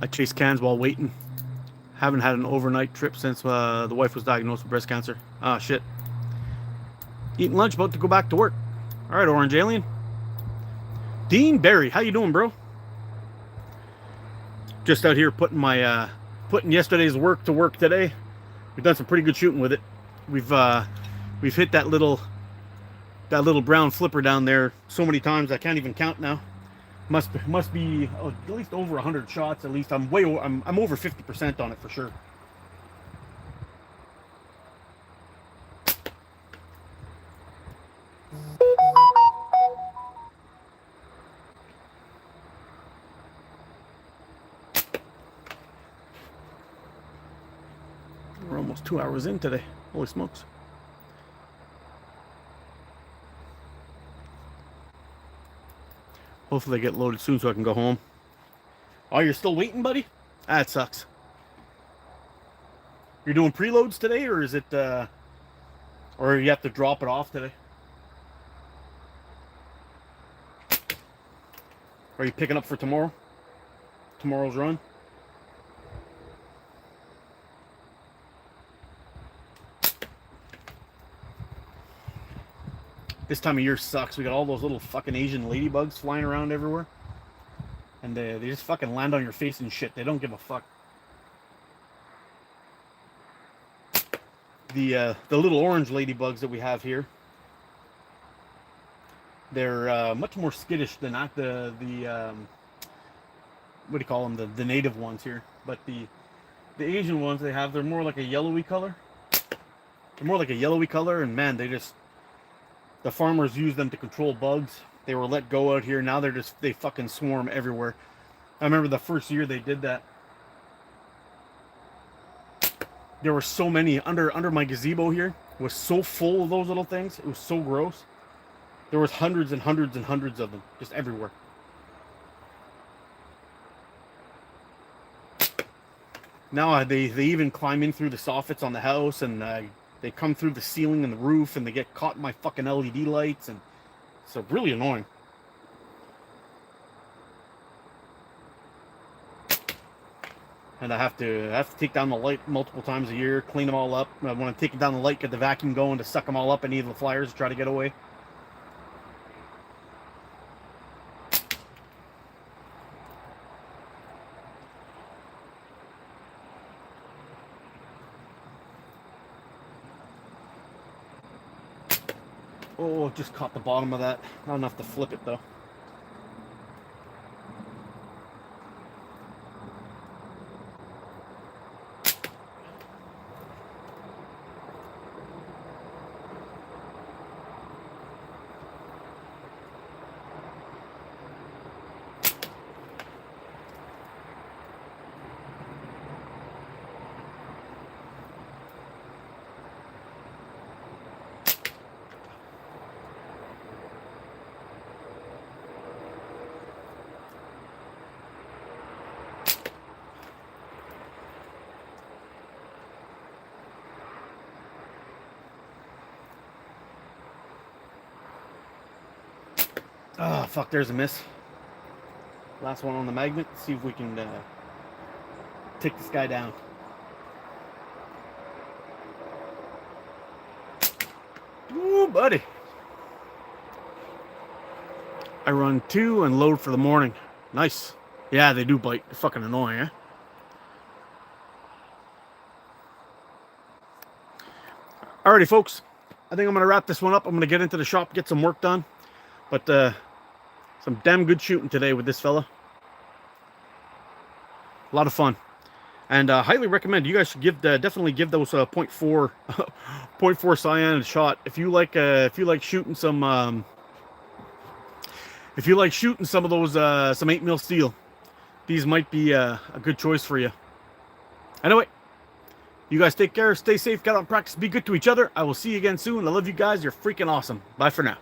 I chase cans while waiting. Haven't had an overnight trip since the wife was diagnosed with breast cancer. Ah, shit. Eating lunch, about to go back to work. All right, Orange Alien. Dean Barry, how you doing, bro? Just out here putting my putting yesterday's work to work today. We've done some pretty good shooting with it. We've hit that little brown flipper down there so many times I can't even count now. Must be at least over 100 shots. At least I'm over 50% on it for sure. We're almost 2 hours in today. Holy smokes. Hopefully they get loaded soon so I can go home. Oh, you're still waiting, buddy? That sucks. You're doing preloads today, or is it or you have to drop it off today? Are you picking up for tomorrow? Tomorrow's run? This time of year sucks. We got all those little fucking Asian ladybugs flying around everywhere. And they just fucking land on your face and shit. They don't give a fuck. The little orange ladybugs that we have here, they're much more skittish than not the what do you call them, the native ones here. But the Asian ones they're more like a yellowy color. They're more like a yellowy color, and man, the farmers use them to control bugs. They were let go out here. Now they fucking swarm everywhere. I remember the first year they did that. There were so many under my gazebo here. It was so full of those little things. It was so gross. There was hundreds and hundreds and hundreds of them just everywhere. Now they even climb in through the soffits on the house, and they come through the ceiling and the roof, and they get caught in my fucking LED lights, and it's really annoying. And I have to take down the light multiple times a year, clean them all up. When I'm taking down the light, get the vacuum going to suck them all up and eat the flyers to try to get away. Oh, just caught the bottom of that. Not enough to flip it though. Oh, fuck, there's a miss. Last one on the magnet. Let's see if we can take this guy down. Ooh, buddy. I run 2 and load for the morning. Nice. Yeah, they do bite. They're fucking annoying, eh? Alrighty, folks. I think I'm going to wrap this one up. I'm going to get into the shop, get some work done. But some damn good shooting today with this fella. A lot of fun. And highly recommend. You guys should definitely give those 0.4 cyan a shot. If you like shooting some of those some 8mm steel, these might be a good choice for you. Anyway, you guys take care, stay safe, get out and practice, be good to each other. I will see you again soon. I love you guys. You're freaking awesome. Bye for now.